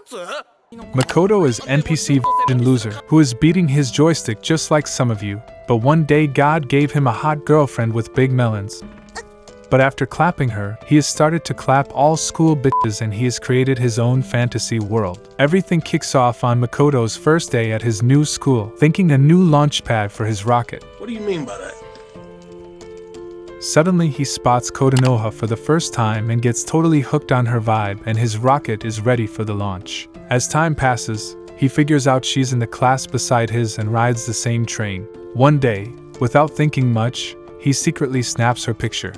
Makoto is NPC loser who is beating his joystick just like some of you, but one day God gave him a hot girlfriend with big melons. But after clapping her, he has started to clap all school bitches and he has created his own fantasy world. Everything kicks off on Makoto's first day at his new school, thinking a new launch pad for his rocket. What do you mean by that? Suddenly he spots Kotonoha for the first time and gets totally hooked on her vibe, and his rocket is ready for the launch. As time passes, he figures out she's in the class beside his and rides the same train. One day, without thinking much, he secretly snaps her picture.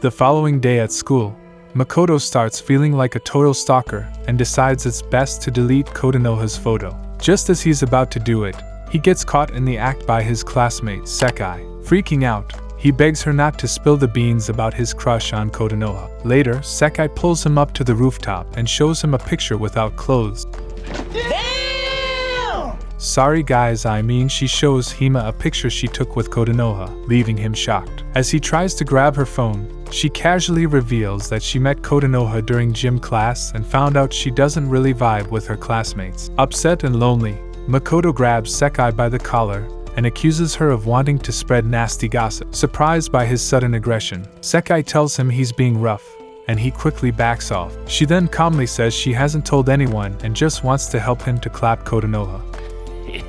The following day at school, Makoto starts feeling like a total stalker and decides it's best to delete Kotonoha's photo. Just as he's about to do it, he gets caught in the act by his classmate Sekai. Freaking out, he begs her not to spill the beans about his crush on Kotonoha. Later, Sekai pulls him up to the rooftop and shows him a picture without clothes. Damn! Sorry guys, I mean she shows Hima a picture she took with Kotonoha, leaving him shocked. As he tries to grab her phone, she casually reveals that she met Kotonoha during gym class and found out she doesn't really vibe with her classmates. Upset and lonely, Makoto grabs Sekai by the collar and accuses her of wanting to spread nasty gossip. Surprised by his sudden aggression, Sekai tells him he's being rough, and he quickly backs off. She then calmly says she hasn't told anyone and just wants to help him to clap Kotonoha.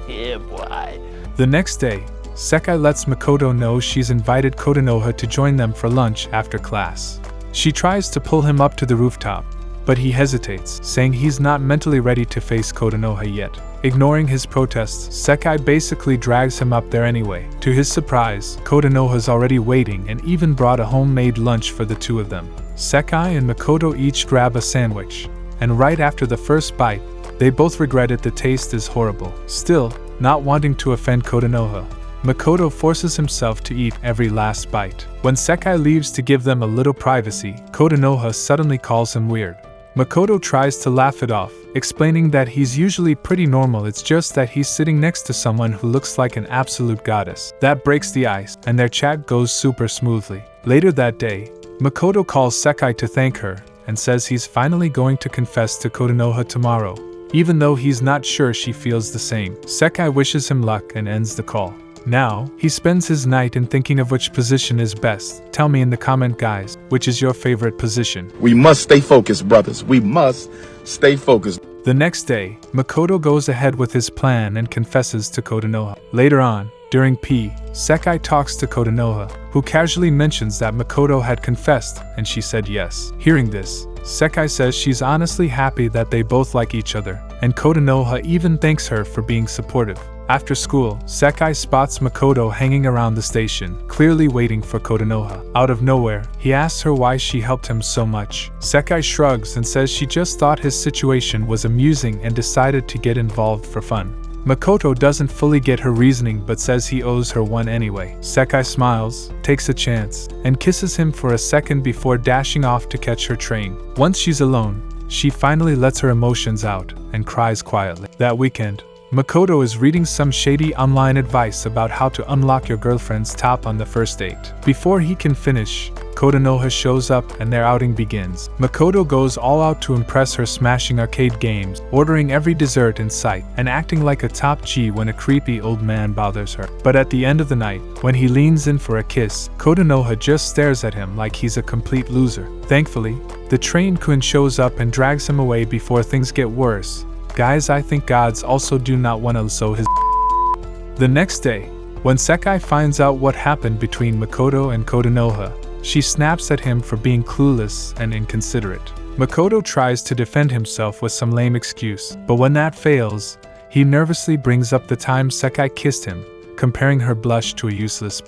Yeah, boy. The next day, Sekai lets Makoto know she's invited Kotonoha to join them for lunch after class. She tries to pull him up to the rooftop, but he hesitates, saying he's not mentally ready to face Kotonoha yet. Ignoring his protests, Sekai basically drags him up there anyway. To his surprise, Kotonoha's already waiting and even brought a homemade lunch for the two of them. Sekai and Makoto each grab a sandwich, and right after the first bite, they both regretted the taste is horrible. Still, not wanting to offend Kotonoha, Makoto forces himself to eat every last bite. When Sekai leaves to give them a little privacy, Kotonoha suddenly calls him weird. Makoto tries to laugh it off, explaining that he's usually pretty normal, it's just that he's sitting next to someone who looks like an absolute goddess. That breaks the ice, and their chat goes super smoothly. Later that day, Makoto calls Sekai to thank her, and says he's finally going to confess to Kotonoha tomorrow, even though he's not sure she feels the same. Sekai wishes him luck and ends the call. Now, he spends his night in thinking of which position is best. Tell me in the comment guys, which is your favorite position? We must stay focused, brothers. We must stay focused. The next day, Makoto goes ahead with his plan and confesses to Kotonoha. Later on, during P, Sekai talks to Kotonoha, who casually mentions that Makoto had confessed, and she said yes. Hearing this, Sekai says she's honestly happy that they both like each other, and Kotonoha even thanks her for being supportive. After school, Sekai spots Makoto hanging around the station, clearly waiting for Kotonoha. Out of nowhere, he asks her why she helped him so much. Sekai shrugs and says she just thought his situation was amusing and decided to get involved for fun. Makoto doesn't fully get her reasoning but says he owes her one anyway. Sekai smiles, takes a chance, and kisses him for a second before dashing off to catch her train. Once she's alone, she finally lets her emotions out and cries quietly. That weekend, Makoto is reading some shady online advice about how to unlock your girlfriend's top on the first date. Before he can finish, Kotonoha shows up and their outing begins. Makoto goes all out to impress her, smashing arcade games, ordering every dessert in sight, and acting like a top G when a creepy old man bothers her. But at the end of the night, when he leans in for a kiss, Kotonoha just stares at him like he's a complete loser. Thankfully, the train-kun shows up and drags him away before things get worse. Guys, I think gods also do not want to sow his. The next day, when Sekai finds out what happened between Makoto and Kotonoha, she snaps at him for being clueless and inconsiderate. Makoto tries to defend himself with some lame excuse, but when that fails, he nervously brings up the time Sekai kissed him, comparing her blush to a useless.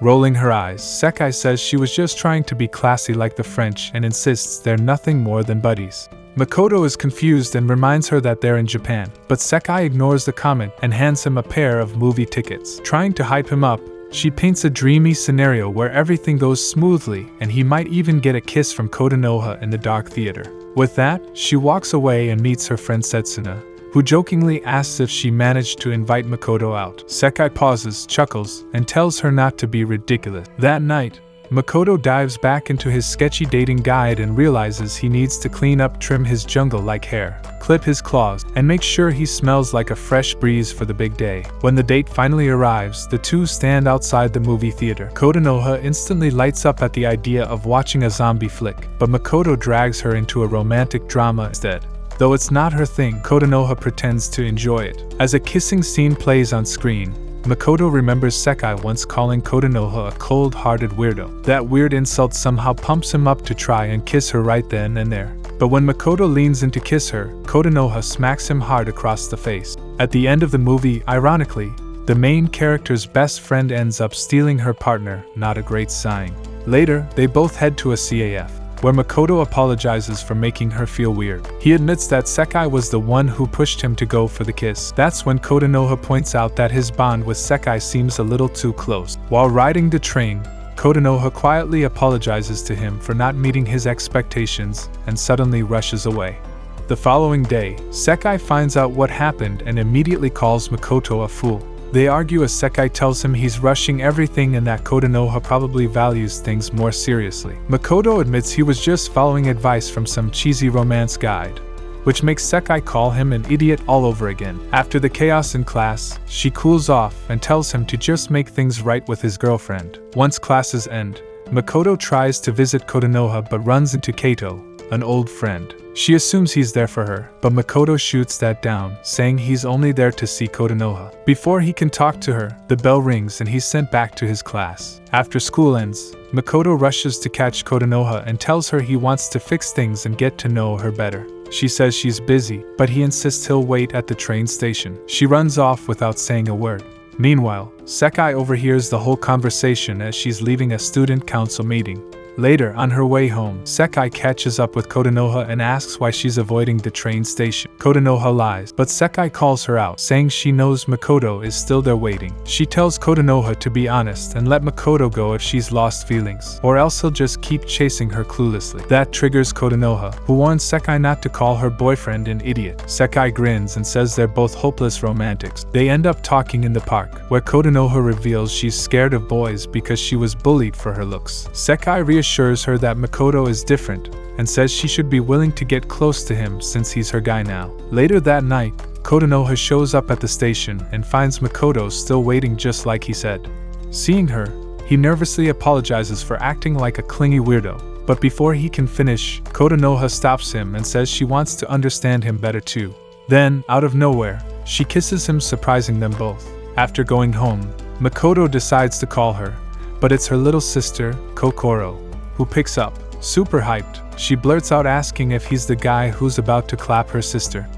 Rolling her eyes, Sekai says she was just trying to be classy like the French and insists they're nothing more than buddies. Makoto is confused and reminds her that they're in Japan, but Sekai ignores the comment and hands him a pair of movie tickets. Trying to hype him up, she paints a dreamy scenario where everything goes smoothly and he might even get a kiss from Kotonoha in the dark theater. With that, she walks away and meets her friend Setsuna, who jokingly asks if she managed to invite Makoto out. Sekai pauses, chuckles, and tells her not to be ridiculous. That night, Makoto dives back into his sketchy dating guide and realizes he needs to clean up, trim his jungle-like hair, clip his claws, and make sure he smells like a fresh breeze for the big day. When the date finally arrives, the two stand outside the movie theater. Kotonoha instantly lights up at the idea of watching a zombie flick, but Makoto drags her into a romantic drama instead. Though it's not her thing, Kotonoha pretends to enjoy it. As a kissing scene plays on screen, Makoto remembers Sekai once calling Kotonoha a cold-hearted weirdo. That weird insult somehow pumps him up to try and kiss her right then and there. But when Makoto leans in to kiss her, Kotonoha smacks him hard across the face. At the end of the movie, ironically, the main character's best friend ends up stealing her partner, not a great sign. Later, they both head to a CAF, where Makoto apologizes for making her feel weird. He admits that Sekai was the one who pushed him to go for the kiss. That's when Kotonoha points out that his bond with Sekai seems a little too close. While riding the train, Kotonoha quietly apologizes to him for not meeting his expectations and suddenly rushes away. The following day, Sekai finds out what happened and immediately calls Makoto a fool. They argue as Sekai tells him he's rushing everything and that Kotonoha probably values things more seriously. Makoto admits he was just following advice from some cheesy romance guide, which makes Sekai call him an idiot all over again. After the chaos in class, she cools off and tells him to just make things right with his girlfriend. Once classes end, Makoto tries to visit Kotonoha but runs into Kato, an old friend. She assumes he's there for her, but Makoto shoots that down, saying he's only there to see Kotonoha. Before he can talk to her, the bell rings and he's sent back to his class. After school ends, Makoto rushes to catch Kotonoha and tells her he wants to fix things and get to know her better. She says she's busy, but he insists he'll wait at the train station. She runs off without saying a word. Meanwhile, Sekai overhears the whole conversation as she's leaving a student council meeting. Later, on her way home, Sekai catches up with Kotonoha and asks why she's avoiding the train station. Kotonoha lies, but Sekai calls her out, saying she knows Makoto is still there waiting. She tells Kotonoha to be honest and let Makoto go if she's lost feelings, or else he'll just keep chasing her cluelessly. That triggers Kotonoha, who warns Sekai not to call her boyfriend an idiot. Sekai grins and says they're both hopeless romantics. They end up talking in the park, where Kotonoha reveals she's scared of boys because she was bullied for her looks. Sekai reassures her that Makoto is different and says she should be willing to get close to him since he's her guy now. Later that night, Kotonoha shows up at the station and finds Makoto still waiting just like he said. Seeing her, he nervously apologizes for acting like a clingy weirdo, but before he can finish, Kotonoha stops him and says she wants to understand him better too. Then, out of nowhere, she kisses him, surprising them both. After going home, Makoto decides to call her, but it's her little sister, Kokoro, who picks up. Super hyped, she blurts out asking if he's the guy who's about to clap her sister.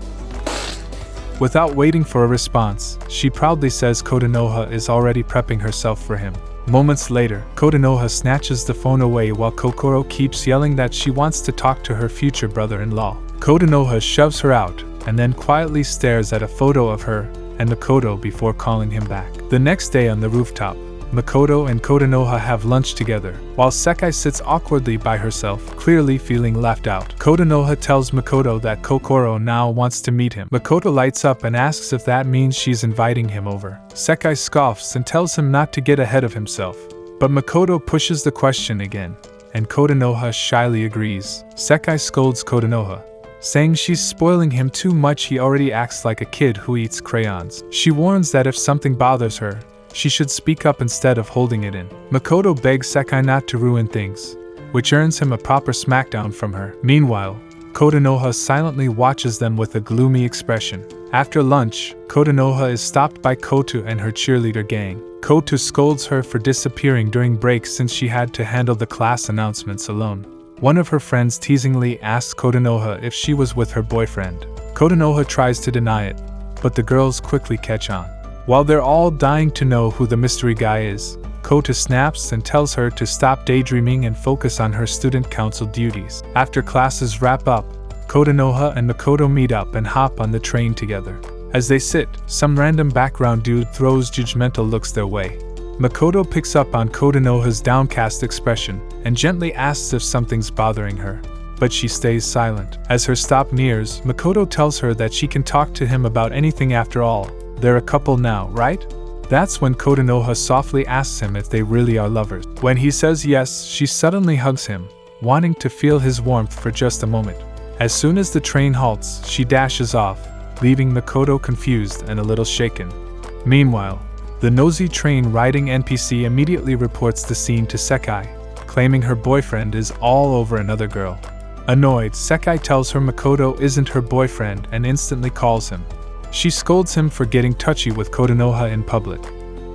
Without waiting for a response, she proudly says Kotonoha is already prepping herself for him. Moments later, Kotonoha snatches the phone away while Kokoro keeps yelling that she wants to talk to her future brother-in-law. Kotonoha shoves her out, and then quietly stares at a photo of her and Makoto before calling him back. The next day on the rooftop, Makoto and Kotonoha have lunch together, while Sekai sits awkwardly by herself, clearly feeling left out. Kotonoha tells Makoto that Kokoro now wants to meet him. Makoto lights up and asks if that means she's inviting him over. Sekai scoffs and tells him not to get ahead of himself, but Makoto pushes the question again, and Kotonoha shyly agrees. Sekai scolds Kotonoha, saying she's spoiling him too much. He already acts like a kid who eats crayons. She warns that if something bothers her, she should speak up instead of holding it in. Makoto begs Sekai not to ruin things, which earns him a proper smackdown from her. Meanwhile, Kotonoha silently watches them with a gloomy expression. After lunch, Kotonoha is stopped by Koto and her cheerleader gang. Koto scolds her for disappearing during breaks since she had to handle the class announcements alone. One of her friends teasingly asks Kotonoha if she was with her boyfriend. Kotonoha tries to deny it, but the girls quickly catch on. While they're all dying to know who the mystery guy is, Koto snaps and tells her to stop daydreaming and focus on her student council duties. After classes wrap up, Kotonoha and Makoto meet up and hop on the train together. As they sit, some random background dude throws judgmental looks their way. Makoto picks up on Kotonoha's downcast expression and gently asks if something's bothering her, but she stays silent. As her stop nears, Makoto tells her that she can talk to him about anything after all. They're a couple now, right? That's when Kotonoha softly asks him if they really are lovers. When he says yes, she suddenly hugs him, wanting to feel his warmth for just a moment. As soon as the train halts, she dashes off, leaving Makoto confused and a little shaken. Meanwhile, the nosy train-riding NPC immediately reports the scene to Sekai, claiming her boyfriend is all over another girl. Annoyed, Sekai tells her Makoto isn't her boyfriend and instantly calls him. She scolds him for getting touchy with Kotonoha in public,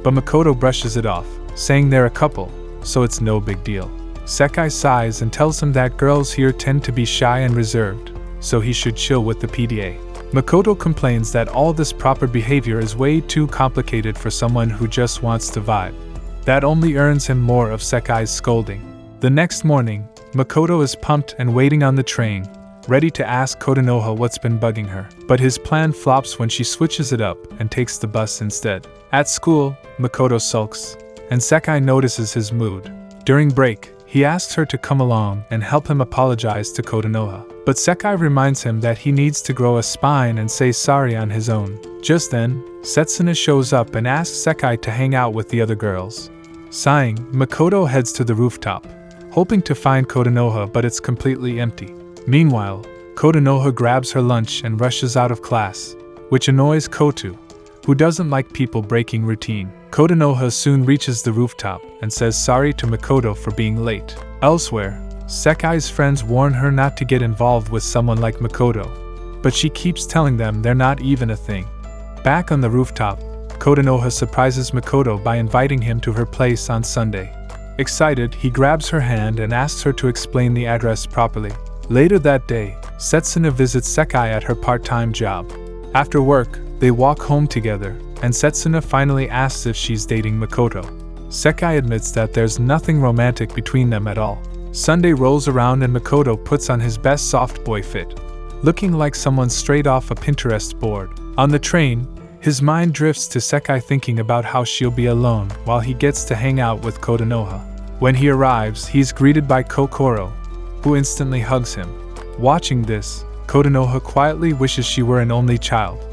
but Makoto brushes it off, saying they're a couple, so it's no big deal. Sekai sighs and tells him that girls here tend to be shy and reserved, so he should chill with the PDA. Makoto complains that all this proper behavior is way too complicated for someone who just wants to vibe. That only earns him more of Sekai's scolding. The next morning, Makoto is pumped and waiting on the train, ready to ask Kotonoha what's been bugging her. But his plan flops when she switches it up and takes the bus instead. At school, Makoto sulks, and Sekai notices his mood. During break, he asks her to come along and help him apologize to Kotonoha. But Sekai reminds him that he needs to grow a spine and say sorry on his own. Just then, Setsuna shows up and asks Sekai to hang out with the other girls. Sighing, Makoto heads to the rooftop, hoping to find Kotonoha, but it's completely empty. Meanwhile, Kotonoha grabs her lunch and rushes out of class, which annoys Koto, who doesn't like people breaking routine. Kotonoha soon reaches the rooftop and says sorry to Makoto for being late. Elsewhere, Sekai's friends warn her not to get involved with someone like Makoto, but she keeps telling them they're not even a thing. Back on the rooftop, Kotonoha surprises Makoto by inviting him to her place on Sunday. Excited, he grabs her hand and asks her to explain the address properly. Later that day, Setsuna visits Sekai at her part-time job. After work, they walk home together, and Setsuna finally asks if she's dating Makoto. Sekai admits that there's nothing romantic between them at all. Sunday rolls around and Makoto puts on his best soft boy fit, looking like someone straight off a Pinterest board. On the train, his mind drifts to Sekai thinking about how she'll be alone while he gets to hang out with Kotonoha. When he arrives, he's greeted by Kokoro, who instantly hugs him. Watching this, Kotonoha quietly wishes she were an only child,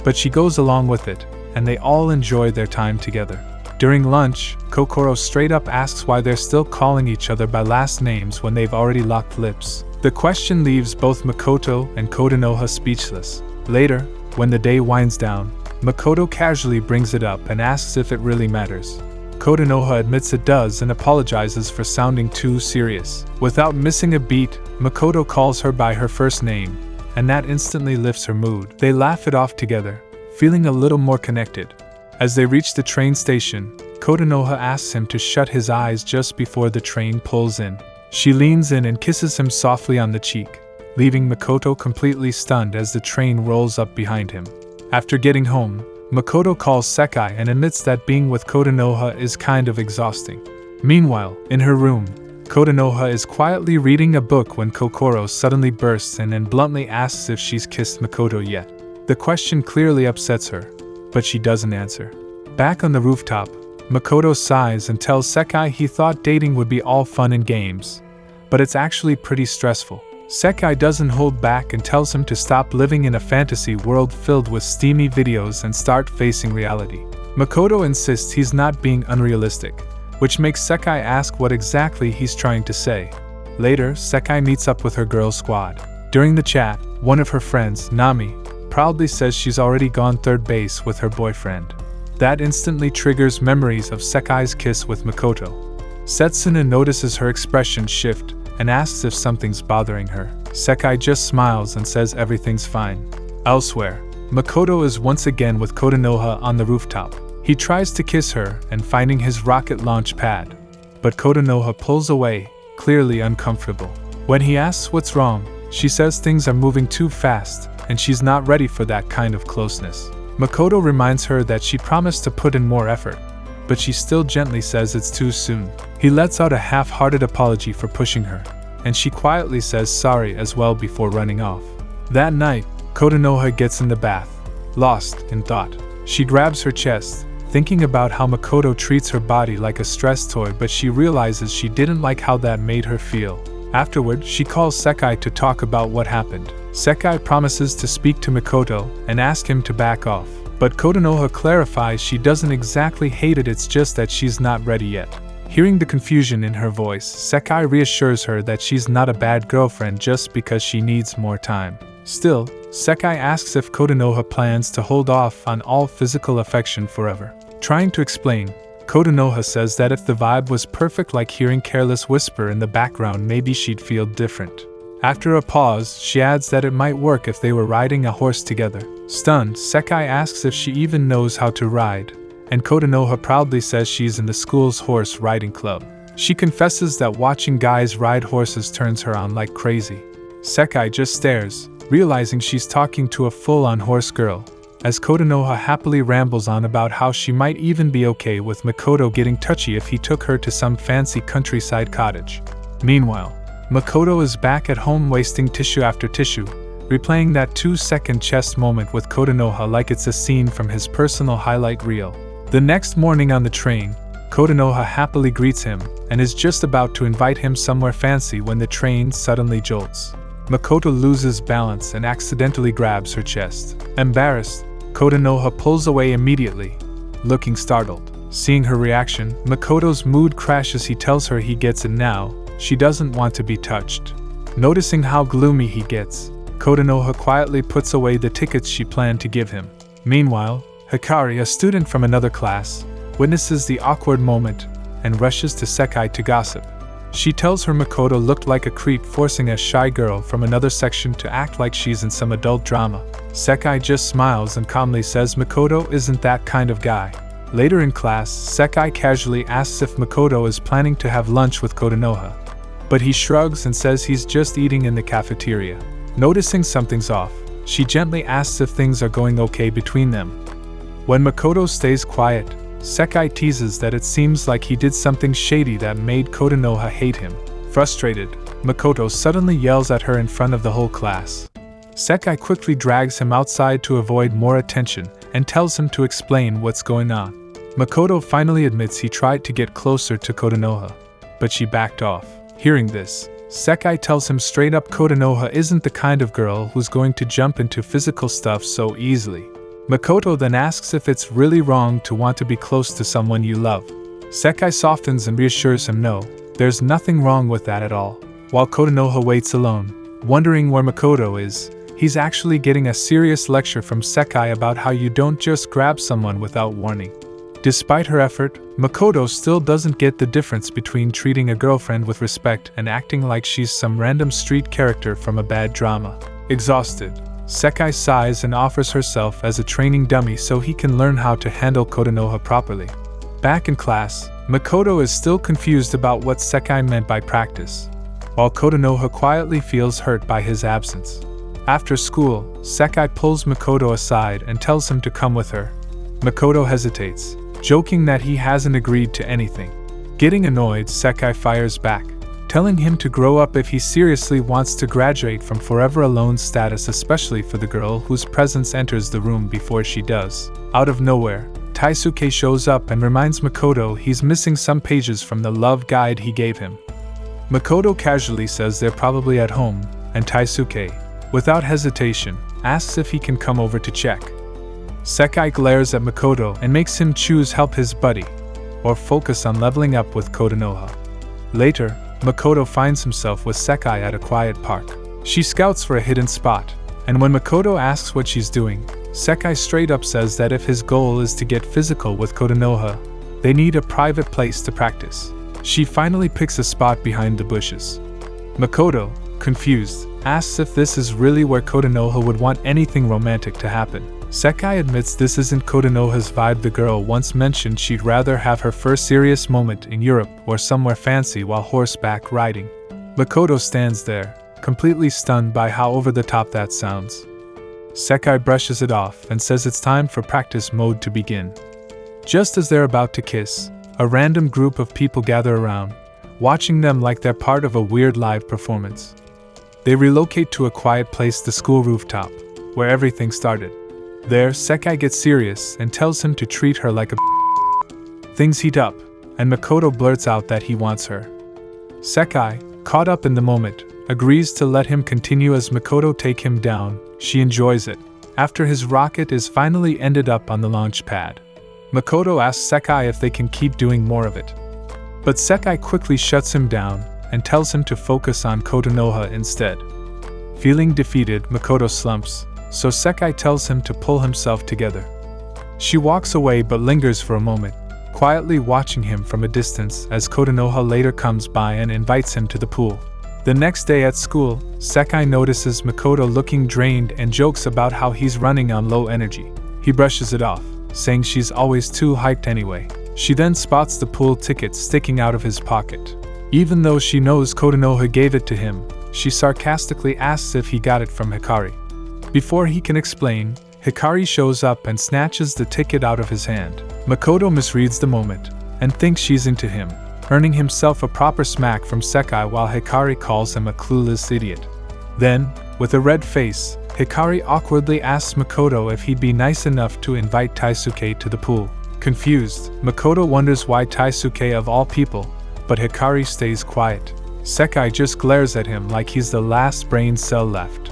but she goes along with it, and they all enjoy their time together. During lunch, Kokoro straight up asks why they're still calling each other by last names when they've already locked lips. The question leaves both Makoto and Kotonoha speechless. Later, when the day winds down, Makoto casually brings it up and asks if it really matters. Kotonoha admits it does and apologizes for sounding too serious. Without missing a beat, Makoto calls her by her first name, and that instantly lifts her mood. They laugh it off together, feeling a little more connected. As they reach the train station, Kotonoha asks him to shut his eyes just before the train pulls in. She leans in and kisses him softly on the cheek, leaving Makoto completely stunned as the train rolls up behind him. After getting home, Makoto calls Sekai and admits that being with Kotonoha is kind of exhausting. Meanwhile, in her room, Kotonoha is quietly reading a book when Kokoro suddenly bursts in and bluntly asks if she's kissed Makoto yet. The question clearly upsets her, but she doesn't answer. Back on the rooftop, Makoto sighs and tells Sekai he thought dating would be all fun and games, but it's actually pretty stressful. Sekai doesn't hold back and tells him to stop living in a fantasy world filled with steamy videos and start facing reality. Makoto insists he's not being unrealistic, which makes Sekai ask what exactly he's trying to say. Later, Sekai meets up with her girl squad. During the chat, one of her friends, Nami, proudly says she's already gone third base with her boyfriend. That instantly triggers memories of Sekai's kiss with Makoto. Setsuna notices her expression shift and asks if something's bothering her. Sekai just smiles and says everything's fine. Elsewhere, Makoto is once again with Kotonoha on the rooftop. He tries to kiss her and finding his rocket launch pad, but Kotonoha pulls away, clearly uncomfortable. When he asks what's wrong, she says things are moving too fast and she's not ready for that kind of closeness. Makoto reminds her that she promised to put in more effort, but she still gently says it's too soon. He lets out a half-hearted apology for pushing her, and she quietly says sorry as well before running off. That night, Kotonoha gets in the bath, lost in thought. She grabs her chest, thinking about how Makoto treats her body like a stress toy, but she realizes she didn't like how that made her feel. Afterward, she calls Sekai to talk about what happened. Sekai promises to speak to Makoto and ask him to back off, but Kotonoha clarifies she doesn't exactly hate it, it's just that she's not ready yet. Hearing the confusion in her voice, Sekai reassures her that she's not a bad girlfriend just because she needs more time. Still, Sekai asks if Kotonoha plans to hold off on all physical affection forever. Trying to explain, Kotonoha says that if the vibe was perfect like hearing careless whisper in the background, maybe she'd feel different. After a pause, she adds that it might work if they were riding a horse together. Stunned, Sekai asks if she even knows how to ride, and Kotonoha proudly says she's in the school's horse riding club. She confesses that watching guys ride horses turns her on like crazy. Sekai just stares, realizing she's talking to a full-on horse girl, as Kotonoha happily rambles on about how she might even be okay with Makoto getting touchy if he took her to some fancy countryside cottage. Meanwhile, Makoto is back at home wasting tissue after tissue, replaying that 2-second chest moment with Kotonoha like it's a scene from his personal highlight reel. The next morning on the train, Kotonoha happily greets him and is just about to invite him somewhere fancy when the train suddenly jolts. Makoto loses balance and accidentally grabs her chest. Embarrassed, Kotonoha pulls away immediately, looking startled. Seeing her reaction, Makoto's mood crashes. He tells her he gets it now, she doesn't want to be touched. Noticing how gloomy he gets, Kotonoha quietly puts away the tickets she planned to give him. Meanwhile, Hikari, a student from another class, witnesses the awkward moment and rushes to Sekai to gossip. She tells her Makoto looked like a creep, forcing a shy girl from another section to act like she's in some adult drama. Sekai just smiles and calmly says Makoto isn't that kind of guy. Later in class, Sekai casually asks if Makoto is planning to have lunch with Kotonoha, but he shrugs and says he's just eating in the cafeteria. Noticing something's off, she gently asks if things are going okay between them. When Makoto stays quiet, Sekai teases that it seems like he did something shady that made Kotonoha hate him. Frustrated, Makoto suddenly yells at her in front of the whole class. Sekai quickly drags him outside to avoid more attention and tells him to explain what's going on. Makoto finally admits he tried to get closer to Kotonoha, but she backed off. Hearing this, Sekai tells him straight up Kotonoha isn't the kind of girl who's going to jump into physical stuff so easily. Makoto then asks if it's really wrong to want to be close to someone you love. Sekai softens and reassures him no, there's nothing wrong with that at all. While Kotonoha waits alone, wondering where Makoto is, he's actually getting a serious lecture from Sekai about how you don't just grab someone without warning. Despite her effort, Makoto still doesn't get the difference between treating a girlfriend with respect and acting like she's some random street character from a bad drama. Exhausted, Sekai sighs and offers herself as a training dummy so he can learn how to handle Kotonoha properly. Back in class, Makoto is still confused about what Sekai meant by practice, while Kotonoha quietly feels hurt by his absence. After school, Sekai pulls Makoto aside and tells him to come with her. Makoto hesitates, joking that he hasn't agreed to anything. Getting annoyed, Sekai fires back, telling him to grow up if he seriously wants to graduate from forever alone status, especially for the girl whose presence enters the room before she does. Out of nowhere, Taisuke shows up and reminds Makoto he's missing some pages from the love guide he gave him. Makoto casually says they're probably at home, and Taisuke, without hesitation, asks if he can come over to check. Sekai glares at Makoto and makes him choose help his buddy, or focus on leveling up with Kotonoha. Later, Makoto finds himself with Sekai at a quiet park. She scouts for a hidden spot, and when Makoto asks what she's doing, Sekai straight up says that if his goal is to get physical with Kotonoha, they need a private place to practice. She finally picks a spot behind the bushes. Makoto, confused, asks if this is really where Kotonoha would want anything romantic to happen. Sekai admits this isn't Kotonoha's vibe. The girl once mentioned she'd rather have her first serious moment in Europe or somewhere fancy while horseback riding. Makoto stands there, completely stunned by how over the top that sounds. Sekai brushes it off and says it's time for practice mode to begin. Just as they're about to kiss, a random group of people gather around, watching them like they're part of a weird live performance. They relocate to a quiet place, the school rooftop, where everything started. There, Sekai gets serious and tells him to treat her like a Things heat up, and Makoto blurts out that he wants her. Sekai, caught up in the moment, agrees to let him continue as Makoto take him down. She enjoys it. After his rocket is finally ended up on the launch pad, Makoto asks Sekai if they can keep doing more of it. But Sekai quickly shuts him down and tells him to focus on Kotonoha instead. Feeling defeated, Makoto slumps, so Sekai tells him to pull himself together. She walks away but lingers for a moment, quietly watching him from a distance as Kotonoha later comes by and invites him to the pool. The next day at school, Sekai notices Makoto looking drained and jokes about how he's running on low energy. He brushes it off, saying she's always too hyped anyway. She then spots the pool ticket sticking out of his pocket. Even though she knows Kotonoha gave it to him, she sarcastically asks if he got it from Hikari. Before he can explain, Hikari shows up and snatches the ticket out of his hand. Makoto misreads the moment and thinks she's into him, earning himself a proper smack from Sekai while Hikari calls him a clueless idiot. Then, with a red face, Hikari awkwardly asks Makoto if he'd be nice enough to invite Taisuke to the pool. Confused, Makoto wonders why Taisuke of all people, but Hikari stays quiet. Sekai just glares at him like he's the last brain cell left.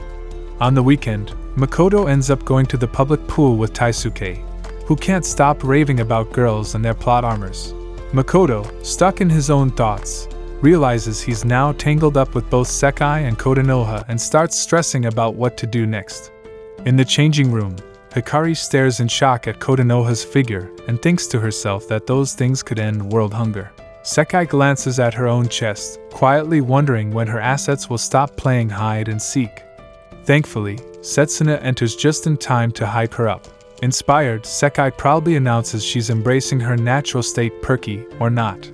On the weekend, Makoto ends up going to the public pool with Taisuke, who can't stop raving about girls and their plot armors. Makoto, stuck in his own thoughts, realizes he's now tangled up with both Sekai and Kotonoha and starts stressing about what to do next. In the changing room, Hikari stares in shock at Kotonoha's figure and thinks to herself that those things could end world hunger. Sekai glances at her own chest, quietly wondering when her assets will stop playing hide and seek. Thankfully, Setsuna enters just in time to hype her up. Inspired, Sekai proudly announces she's embracing her natural state, perky or not.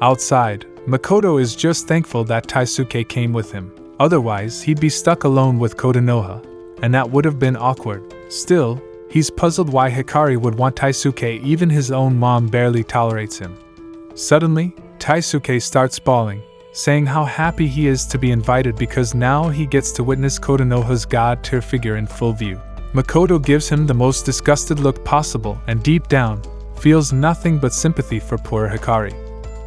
Outside, Makoto is just thankful that Taisuke came with him. Otherwise, he'd be stuck alone with Kotonoha, and that would have been awkward. Still, he's puzzled why Hikari would want Taisuke, even his own mom barely tolerates him. Suddenly, Taisuke starts bawling, saying how happy he is to be invited because now he gets to witness Kotonoha's god-tier figure in full view. Makoto gives him the most disgusted look possible and deep down, feels nothing but sympathy for poor Hikari.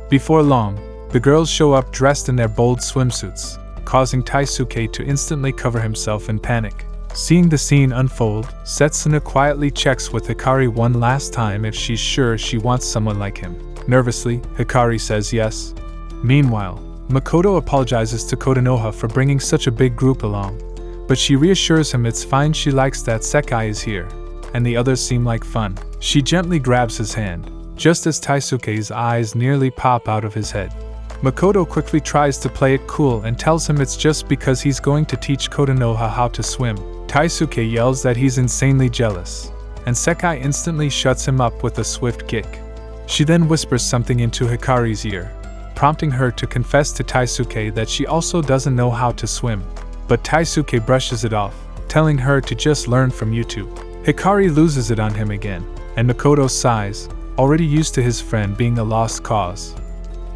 Before long, the girls show up dressed in their bold swimsuits, causing Taisuke to instantly cover himself in panic. Seeing the scene unfold, Setsuna quietly checks with Hikari one last time if she's sure she wants someone like him. Nervously, Hikari says yes. Meanwhile, Makoto apologizes to Kotonoha for bringing such a big group along, but she reassures him it's fine. She likes that Sekai is here, and the others seem like fun. She gently grabs his hand, just as Taisuke's eyes nearly pop out of his head. Makoto quickly tries to play it cool and tells him it's just because he's going to teach Kotonoha how to swim. Taisuke yells that he's insanely jealous, and Sekai instantly shuts him up with a swift kick. She then whispers something into Hikari's ear, prompting her to confess to Taisuke that she also doesn't know how to swim. But Taisuke brushes it off, telling her to just learn from YouTube. Hikari loses it on him again, and Makoto sighs, already used to his friend being a lost cause.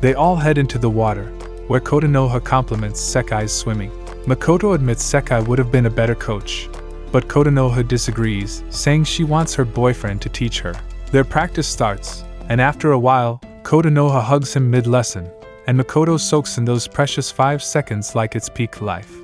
They all head into the water, where Kotonoha compliments Sekai's swimming. Makoto admits Sekai would have been a better coach, but Kotonoha disagrees, saying she wants her boyfriend to teach her. Their practice starts, and after a while, Kotonoha hugs him mid-lesson, and Makoto soaks in those precious 5 seconds like it's peak life.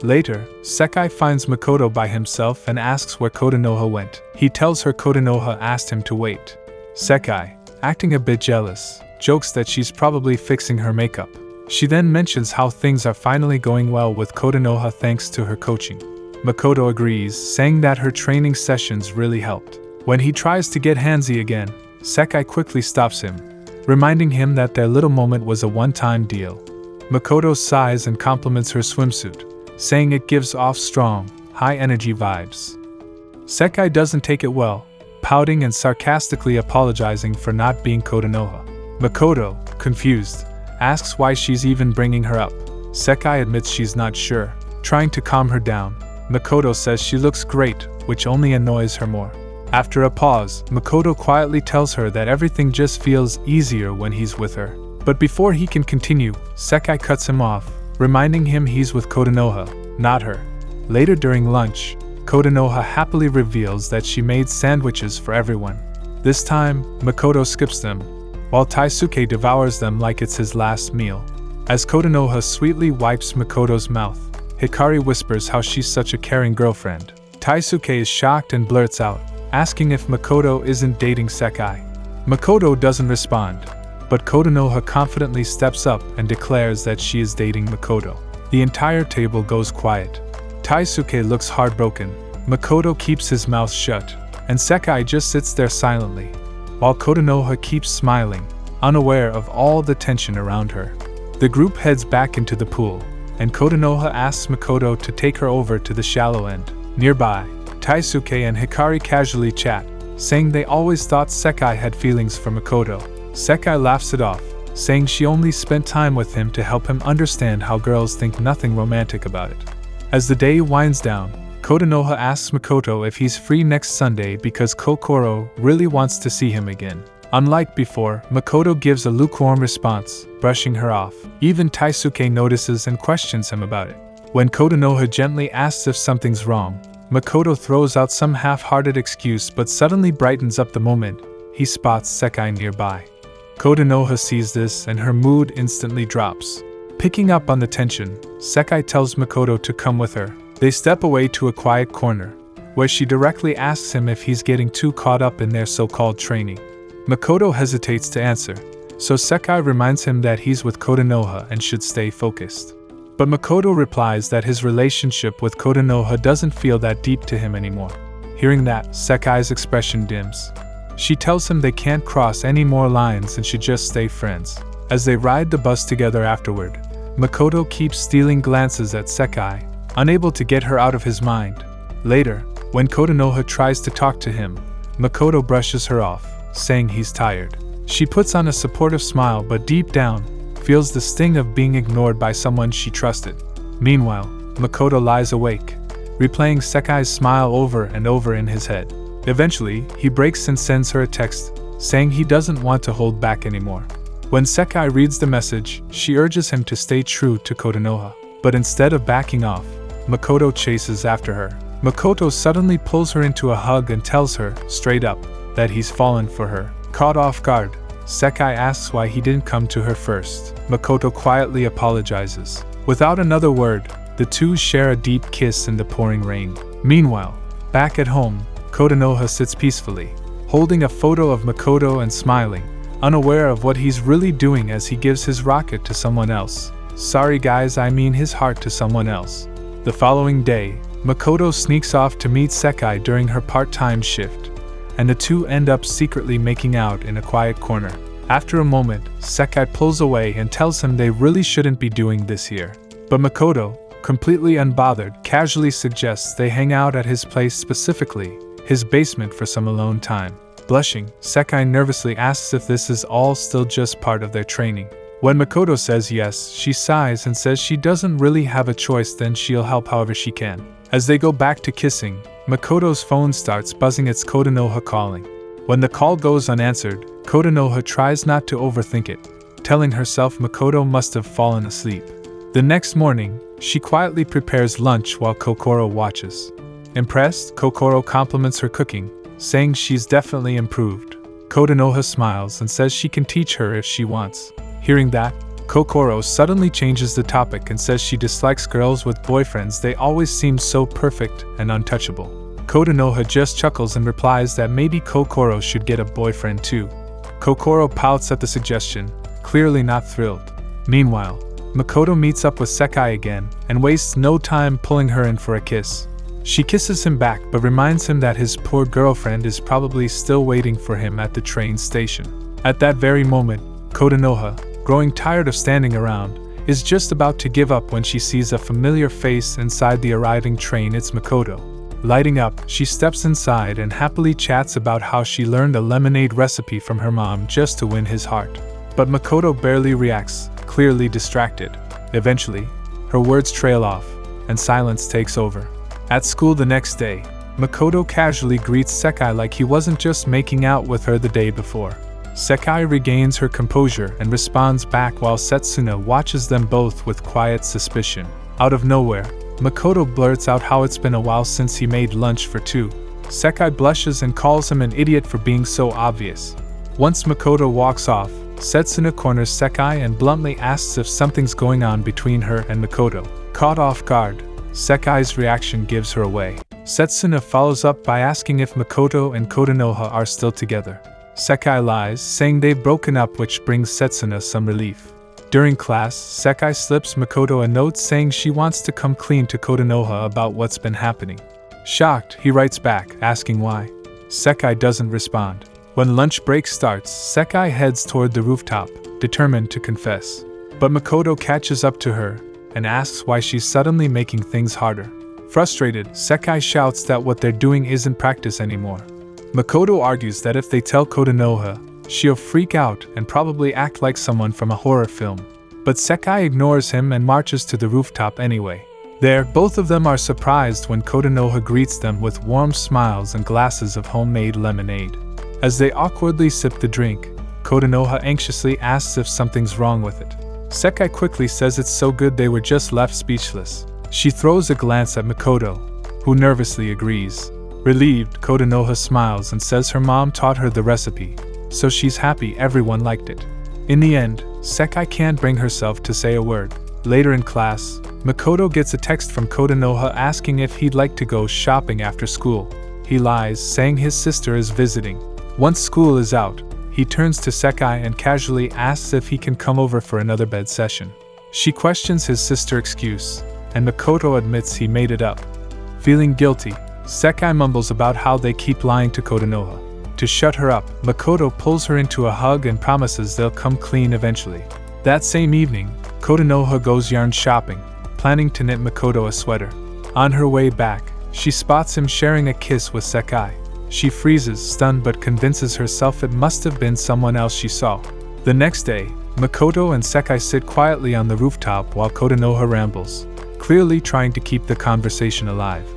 Later, Sekai finds Makoto by himself and asks where Kotonoha went. He tells her Kotonoha asked him to wait. Sekai, acting a bit jealous, jokes that she's probably fixing her makeup. She then mentions how things are finally going well with Kotonoha thanks to her coaching. Makoto agrees, saying that her training sessions really helped. When he tries to get handsy again, Sekai quickly stops him, reminding him that their little moment was a one-time deal. Makoto sighs and compliments her swimsuit, saying it gives off strong, high-energy vibes. Sekai doesn't take it well, pouting and sarcastically apologizing for not being Kotonoha. Makoto, confused, asks why she's even bringing her up. Sekai admits she's not sure, trying to calm her down. Makoto says she looks great, which only annoys her more. After a pause, Makoto quietly tells her that everything just feels easier when he's with her. But before he can continue, Sekai cuts him off, reminding him he's with Kotonoha, not her. Later during lunch, Kotonoha happily reveals that she made sandwiches for everyone. This time, Makoto skips them, while Taisuke devours them like it's his last meal. As Kotonoha sweetly wipes Makoto's mouth, Hikari whispers how she's such a caring girlfriend. Taisuke is shocked and blurts out, asking if Makoto isn't dating Sekai. Makoto doesn't respond, but Kotonoha confidently steps up and declares that she is dating Makoto. The entire table goes quiet. Taisuke looks heartbroken, Makoto keeps his mouth shut, and Sekai just sits there silently, while Kotonoha keeps smiling, unaware of all the tension around her. The group heads back into the pool, and Kotonoha asks Makoto to take her over to the shallow end. Nearby, Taisuke and Hikari casually chat, saying they always thought Sekai had feelings for Makoto. Sekai laughs it off, saying she only spent time with him to help him understand how girls think nothing romantic about it. As the day winds down, Kotonoha asks Makoto if he's free next Sunday because Kokoro really wants to see him again. Unlike before, Makoto gives a lukewarm response, brushing her off. Even Taisuke notices and questions him about it. When Kotonoha gently asks if something's wrong, Makoto throws out some half-hearted excuse but suddenly brightens up the moment he spots Sekai nearby. Kotonoha sees this and her mood instantly drops. Picking up on the tension, Sekai tells Makoto to come with her. They step away to a quiet corner, where she directly asks him if he's getting too caught up in their so-called training. Makoto hesitates to answer, so Sekai reminds him that he's with Kotonoha and should stay focused. But Makoto replies that his relationship with Kotonoha doesn't feel that deep to him anymore. Hearing that, Sekai's expression dims. She tells him they can't cross any more lines and should just stay friends. As they ride the bus together afterward, Makoto keeps stealing glances at Sekai, unable to get her out of his mind. Later, when Kotonoha tries to talk to him, Makoto brushes her off, saying he's tired. She puts on a supportive smile but deep down, feels the sting of being ignored by someone she trusted. Meanwhile, Makoto lies awake, replaying Sekai's smile over and over in his head. Eventually, he breaks and sends her a text, saying he doesn't want to hold back anymore. When Sekai reads the message, she urges him to stay true to Kotonoha. But instead of backing off, Makoto chases after her. Makoto suddenly pulls her into a hug and tells her, straight up, that he's fallen for her. Caught off guard, Sekai asks why he didn't come to her first. Makoto quietly apologizes. Without another word, the two share a deep kiss in the pouring rain. Meanwhile, back at home, Kotonoha sits peacefully, holding a photo of Makoto and smiling, unaware of what he's really doing as he gives his rocket to someone else. Sorry guys, I mean his heart to someone else. The following day, Makoto sneaks off to meet Sekai during her part-time shift, and the two end up secretly making out in a quiet corner. After a moment, Sekai pulls away and tells him they really shouldn't be doing this here. But Makoto, completely unbothered, casually suggests they hang out at his place, specifically his basement, for some alone time. Blushing, Sekai nervously asks if this is all still just part of their training. When Makoto says yes, she sighs and says she doesn't really have a choice, then she'll help however she can. As they go back to kissing, Makoto's phone starts buzzing. It's Kotonoha calling. When the call goes unanswered, Kotonoha tries not to overthink it, telling herself Makoto must have fallen asleep. The next morning, she quietly prepares lunch while Kokoro watches. Impressed, Kokoro compliments her cooking, saying she's definitely improved. Kotonoha smiles and says she can teach her if she wants. Hearing that, Kokoro suddenly changes the topic and says she dislikes girls with boyfriends. They always seem so perfect and untouchable. Kotonoha just chuckles and replies that maybe Kokoro should get a boyfriend too. Kokoro pouts at the suggestion, clearly not thrilled. Meanwhile, Makoto meets up with Sekai again and wastes no time pulling her in for a kiss. She kisses him back but reminds him that his poor girlfriend is probably still waiting for him at the train station. At that very moment, Kotonoha, growing tired of standing around, is just about to give up when she sees a familiar face inside the arriving train. It's Makoto. Lighting up, she steps inside and happily chats about how she learned a lemonade recipe from her mom just to win his heart. But Makoto barely reacts, clearly distracted. Eventually, her words trail off, and silence takes over. At school the next day, Makoto casually greets Sekai like he wasn't just making out with her the day before. Sekai regains her composure and responds back while Setsuna watches them both with quiet suspicion. Out of nowhere, Makoto blurts out how it's been a while since he made lunch for two. Sekai blushes and calls him an idiot for being so obvious. Once Makoto walks off, Setsuna corners Sekai and bluntly asks if something's going on between her and Makoto. Caught off guard, Sekai's reaction gives her away. Setsuna follows up by asking if Makoto and Kotonoha are still together. Sekai lies, saying they've broken up, which brings Setsuna some relief. During class, Sekai slips Makoto a note saying she wants to come clean to Kotonoha about what's been happening. Shocked, he writes back, asking why. Sekai doesn't respond. When lunch break starts, Sekai heads toward the rooftop, determined to confess. But Makoto catches up to her and asks why she's suddenly making things harder. Frustrated, Sekai shouts that what they're doing isn't practice anymore. Makoto argues that if they tell Kotonoha, she'll freak out and probably act like someone from a horror film. But Sekai ignores him and marches to the rooftop anyway. There, both of them are surprised when Kotonoha greets them with warm smiles and glasses of homemade lemonade. As they awkwardly sip the drink, Kotonoha anxiously asks if something's wrong with it. Sekai quickly says it's so good they were just left speechless. She throws a glance at Makoto, who nervously agrees. Relieved, Kotonoha smiles and says her mom taught her the recipe, so she's happy everyone liked it. In the end, Sekai can't bring herself to say a word. Later in class, Makoto gets a text from Kotonoha asking if he'd like to go shopping after school. He lies, saying his sister is visiting. Once school is out, he turns to Sekai and casually asks if he can come over for another bed session. She questions his sister's excuse, and Makoto admits he made it up. Feeling guilty, Sekai mumbles about how they keep lying to Kotonoha. To shut her up, Makoto pulls her into a hug and promises they'll come clean eventually. That same evening, Kotonoha goes yarn shopping, planning to knit Makoto a sweater. On her way back, she spots him sharing a kiss with Sekai. She freezes, stunned, but convinces herself it must have been someone else she saw. The next day, Makoto and Sekai sit quietly on the rooftop while Kotonoha rambles, clearly trying to keep the conversation alive.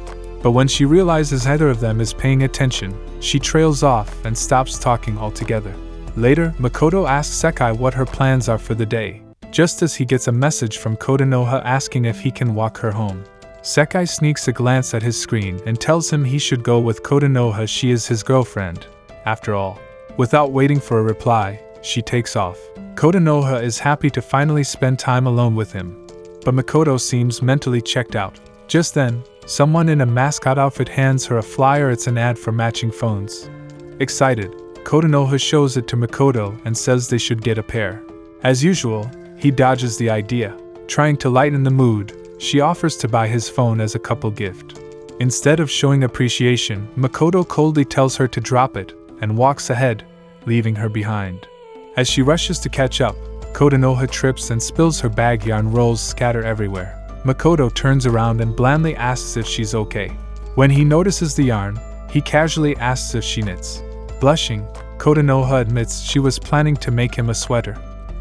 But when she realizes neither of them is paying attention, she trails off and stops talking altogether. Later, Makoto asks Sekai what her plans are for the day, just as he gets a message from Kotonoha asking if he can walk her home. Sekai sneaks a glance at his screen and tells him he should go with Kotonoha, she is his girlfriend, after all. Without waiting for a reply, she takes off. Kotonoha is happy to finally spend time alone with him, but Makoto seems mentally checked out. Just then, someone in a mascot outfit hands her a flyer. It's an ad for matching phones. Excited, Kotonoha shows it to Makoto and says they should get a pair. As usual, he dodges the idea. Trying to lighten the mood, she offers to buy his phone as a couple gift. Instead of showing appreciation, Makoto coldly tells her to drop it and walks ahead, leaving her behind. As she rushes to catch up, Kotonoha trips and spills her bag. Yarn rolls scatter everywhere. Makoto turns around and blandly asks if she's okay. When he notices the yarn, he casually asks if she knits. Blushing, Kotonoha admits she was planning to make him a sweater.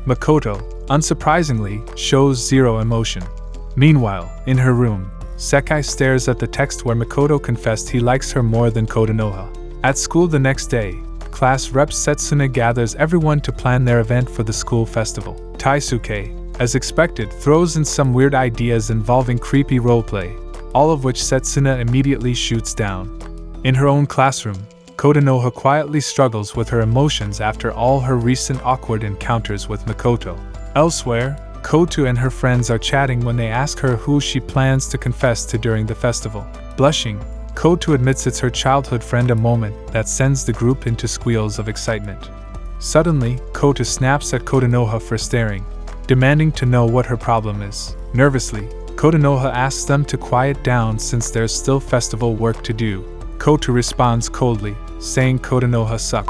Makoto, unsurprisingly, shows zero emotion. Meanwhile, in her room, Sekai stares at the text where Makoto confessed he likes her more than Kotonoha. At school the next day, class rep Setsuna gathers everyone to plan their event for the school festival. Taisuke, as expected, throws in some weird ideas involving creepy roleplay, all of which Setsuna immediately shoots down. In her own classroom, Kotonoha quietly struggles with her emotions after all her recent awkward encounters with Makoto. Elsewhere, Koto and her friends are chatting when they ask her who she plans to confess to during the festival. Blushing, Koto admits it's her childhood friend, a moment that sends the group into squeals of excitement. Suddenly, Koto snaps at Kotonoha for staring, demanding to know what her problem is. Nervously, Kotonoha asks them to quiet down since there's still festival work to do. Koto responds coldly, saying Kotonoha sucks.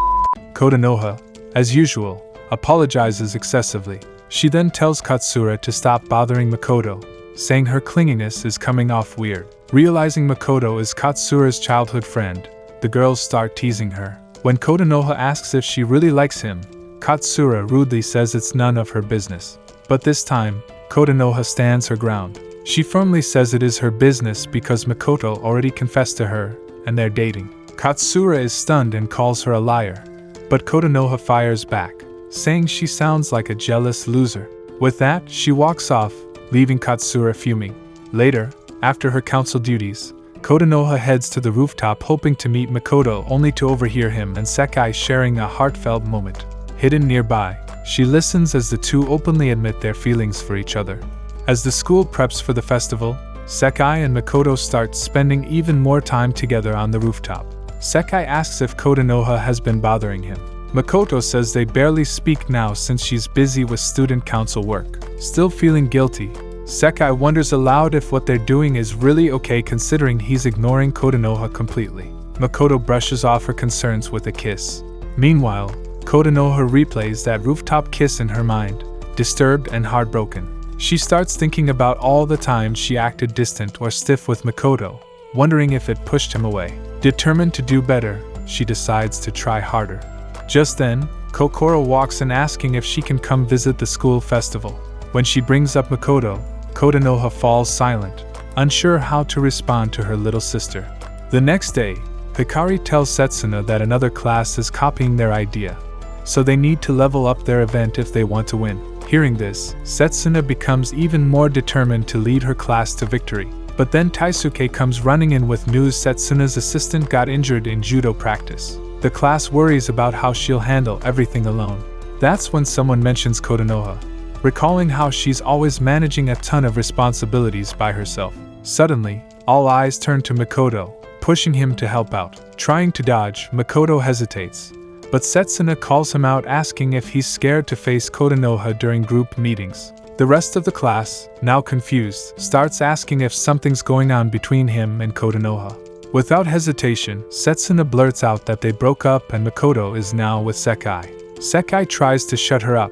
Kotonoha, as usual, apologizes excessively. She then tells Katsura to stop bothering Makoto, saying her clinginess is coming off weird. Realizing Makoto is Katsura's childhood friend, the girls start teasing her. When Kotonoha asks if she really likes him, Katsura rudely says it's none of her business. But this time, Kotonoha stands her ground. She firmly says it is her business because Makoto already confessed to her, and they're dating. Katsura is stunned and calls her a liar. But Kotonoha fires back, saying she sounds like a jealous loser. With that, she walks off, leaving Katsura fuming. Later, after her council duties, Kotonoha heads to the rooftop hoping to meet Makoto, only to overhear him and Sekai sharing a heartfelt moment. Hidden nearby, she listens as the two openly admit their feelings for each other. As the school preps for the festival, Sekai and Makoto start spending even more time together on the rooftop. Sekai asks if Kotonoha has been bothering him. Makoto says they barely speak now since she's busy with student council work. Still feeling guilty, Sekai wonders aloud if what they're doing is really okay considering he's ignoring Kotonoha completely. Makoto brushes off her concerns with a kiss. Meanwhile, Kotonoha replays that rooftop kiss in her mind, disturbed and heartbroken. She starts thinking about all the times she acted distant or stiff with Makoto, wondering if it pushed him away. Determined to do better, she decides to try harder. Just then, Kokoro walks in asking if she can come visit the school festival. When she brings up Makoto, Kotonoha falls silent, unsure how to respond to her little sister. The next day, Hikari tells Setsuna that another class is copying their idea, so they need to level up their event if they want to win. Hearing this, Setsuna becomes even more determined to lead her class to victory. But then Taisuke comes running in with news Setsuna's assistant got injured in judo practice. The class worries about how she'll handle everything alone. That's when someone mentions Kotonoha, recalling how she's always managing a ton of responsibilities by herself. Suddenly, all eyes turn to Makoto, pushing him to help out. Trying to dodge, Makoto hesitates, but Setsuna calls him out asking if he's scared to face Kotonoha during group meetings. The rest of the class, now confused, starts asking if something's going on between him and Kotonoha. Without hesitation, Setsuna blurts out that they broke up and Makoto is now with Sekai. Sekai tries to shut her up,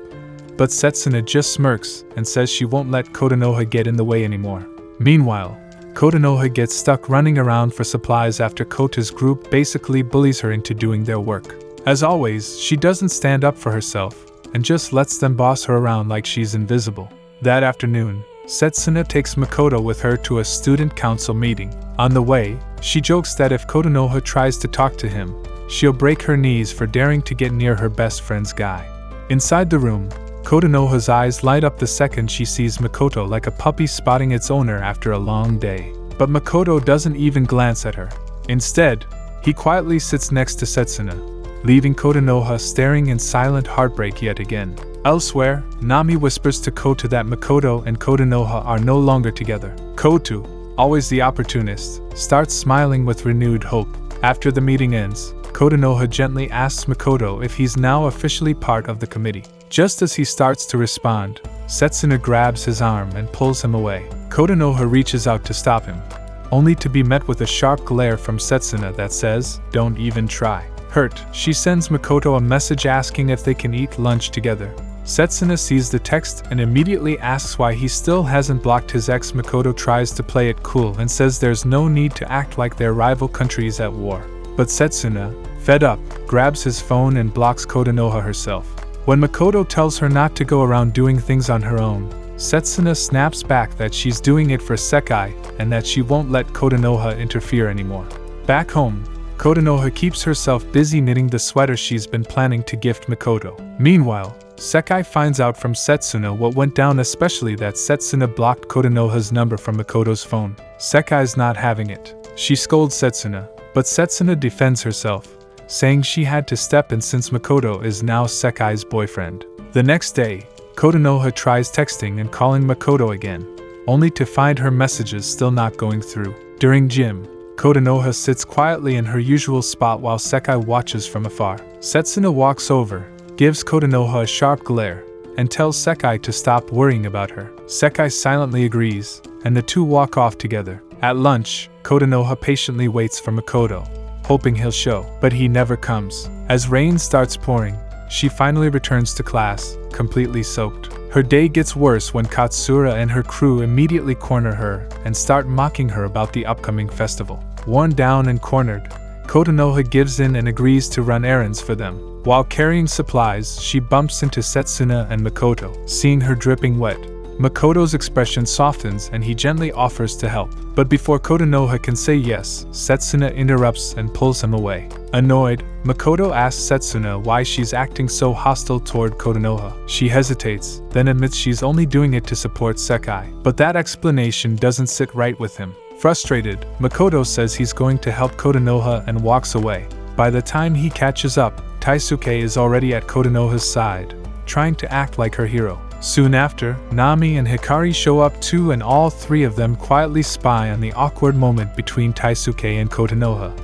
but Setsuna just smirks and says she won't let Kotonoha get in the way anymore. Meanwhile, Kotonoha gets stuck running around for supplies after Kota's group basically bullies her into doing their work. As always, she doesn't stand up for herself and just lets them boss her around like she's invisible. That afternoon, Setsuna takes Makoto with her to a student council meeting. On the way, she jokes that if Kotonoha tries to talk to him, she'll break her knees for daring to get near her best friend's guy. Inside the room, Kotonoha's eyes light up the second she sees Makoto like a puppy spotting its owner after a long day. But Makoto doesn't even glance at her. Instead, he quietly sits next to Setsuna, leaving Kotonoha staring in silent heartbreak yet again. Elsewhere, Nami whispers to Koto that Makoto and Kotonoha are no longer together. Koto, always the opportunist, starts smiling with renewed hope. After the meeting ends, Kotonoha gently asks Makoto if he's now officially part of the committee. Just as he starts to respond, Setsuna grabs his arm and pulls him away. Kotonoha reaches out to stop him, only to be met with a sharp glare from Setsuna that says, "Don't even try." Hurt, she sends Makoto a message asking if they can eat lunch together. Setsuna sees the text and immediately asks why he still hasn't blocked his ex. Makoto tries to play it cool and says there's no need to act like they're rival countries at war. But Setsuna, fed up, grabs his phone and blocks Kotonoha herself. When Makoto tells her not to go around doing things on her own, Setsuna snaps back that she's doing it for Sekai and that she won't let Kotonoha interfere anymore. Back home, Kotonoha keeps herself busy knitting the sweater she's been planning to gift Makoto. Meanwhile, Sekai finds out from Setsuna what went down, especially that Setsuna blocked Kotonoha's number from Makoto's phone. Sekai's not having it. She scolds Setsuna, but Setsuna defends herself, saying she had to step in since Makoto is now Sekai's boyfriend. The next day, Kotonoha tries texting and calling Makoto again, only to find her messages still not going through. During gym, Kotonoha sits quietly in her usual spot while Sekai watches from afar. Setsuna walks over, gives Kotonoha a sharp glare, and tells Sekai to stop worrying about her. Sekai silently agrees, and the two walk off together. At lunch, Kotonoha patiently waits for Makoto, hoping he'll show, but he never comes. As rain starts pouring, she finally returns to class, completely soaked. Her day gets worse when Katsura and her crew immediately corner her and start mocking her about the upcoming festival. Worn down and cornered, Kotonoha gives in and agrees to run errands for them. While carrying supplies, she bumps into Setsuna and Makoto. Seeing her dripping wet, Makoto's expression softens and he gently offers to help. But before Kotonoha can say yes, Setsuna interrupts and pulls him away. Annoyed, Makoto asks Setsuna why she's acting so hostile toward Kotonoha. She hesitates, then admits she's only doing it to support Sekai. But that explanation doesn't sit right with him. Frustrated, Makoto says he's going to help Kotonoha and walks away. By the time he catches up, Taisuke is already at Kotonoha's side, trying to act like her hero. Soon after, Nami and Hikari show up too, and all three of them quietly spy on the awkward moment between Taisuke and Kotonoha,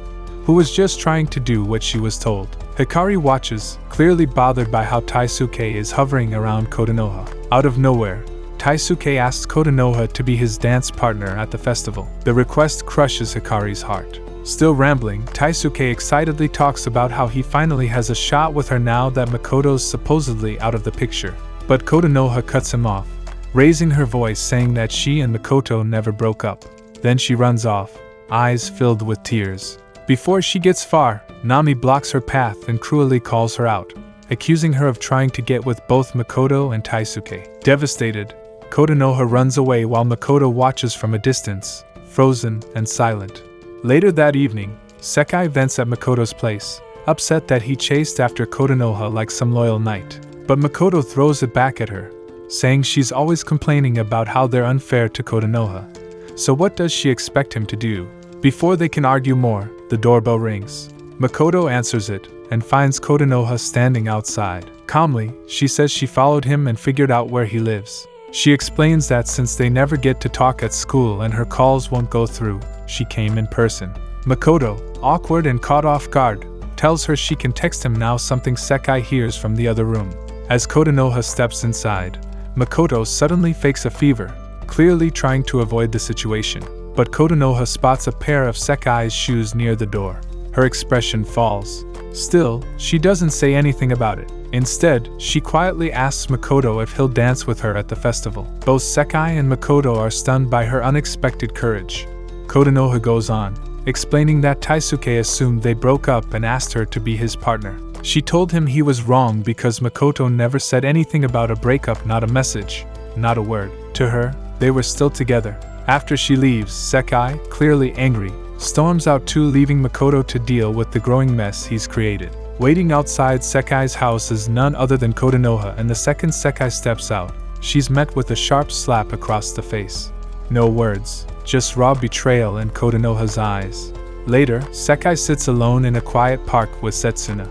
who was just trying to do what she was told. Hikari watches, clearly bothered by how Taisuke is hovering around Kotonoha. Out of nowhere, Taisuke asks Kotonoha to be his dance partner at the festival. The request crushes Hikari's heart. Still rambling, Taisuke excitedly talks about how he finally has a shot with her now that Makoto's supposedly out of the picture. But Kotonoha cuts him off, raising her voice saying that she and Makoto never broke up. Then she runs off, eyes filled with tears. Before she gets far, Nami blocks her path and cruelly calls her out, accusing her of trying to get with both Makoto and Taisuke. Devastated, Kotonoha runs away while Makoto watches from a distance, frozen and silent. Later that evening, Sekai vents at Makoto's place, upset that he chased after Kotonoha like some loyal knight. But Makoto throws it back at her, saying she's always complaining about how they're unfair to Kotonoha. So what does she expect him to do? Before they can argue more, the doorbell rings. Makoto answers it, and finds Kotonoha standing outside. Calmly, she says she followed him and figured out where he lives. She explains that since they never get to talk at school and her calls won't go through, she came in person. Makoto, awkward and caught off guard, tells her she can text him now, something Sekai hears from the other room. As Kotonoha steps inside, Makoto suddenly fakes a fever, clearly trying to avoid the situation. But Kotonoha spots a pair of Sekai's shoes near the door. Her expression falls. Still, she doesn't say anything about it. Instead, she quietly asks Makoto if he'll dance with her at the festival. Both Sekai and Makoto are stunned by her unexpected courage. Kotonoha goes on, explaining that Taisuke assumed they broke up and asked her to be his partner. She told him he was wrong because Makoto never said anything about a breakup, not a message, not a word. To her, they were still together. After she leaves, Sekai, clearly angry, storms out too, leaving Makoto to deal with the growing mess he's created. Waiting outside Sekai's house is none other than Kotonoha, and the second Sekai steps out, she's met with a sharp slap across the face. No words, just raw betrayal in Kotonoha's eyes. Later, Sekai sits alone in a quiet park with Setsuna.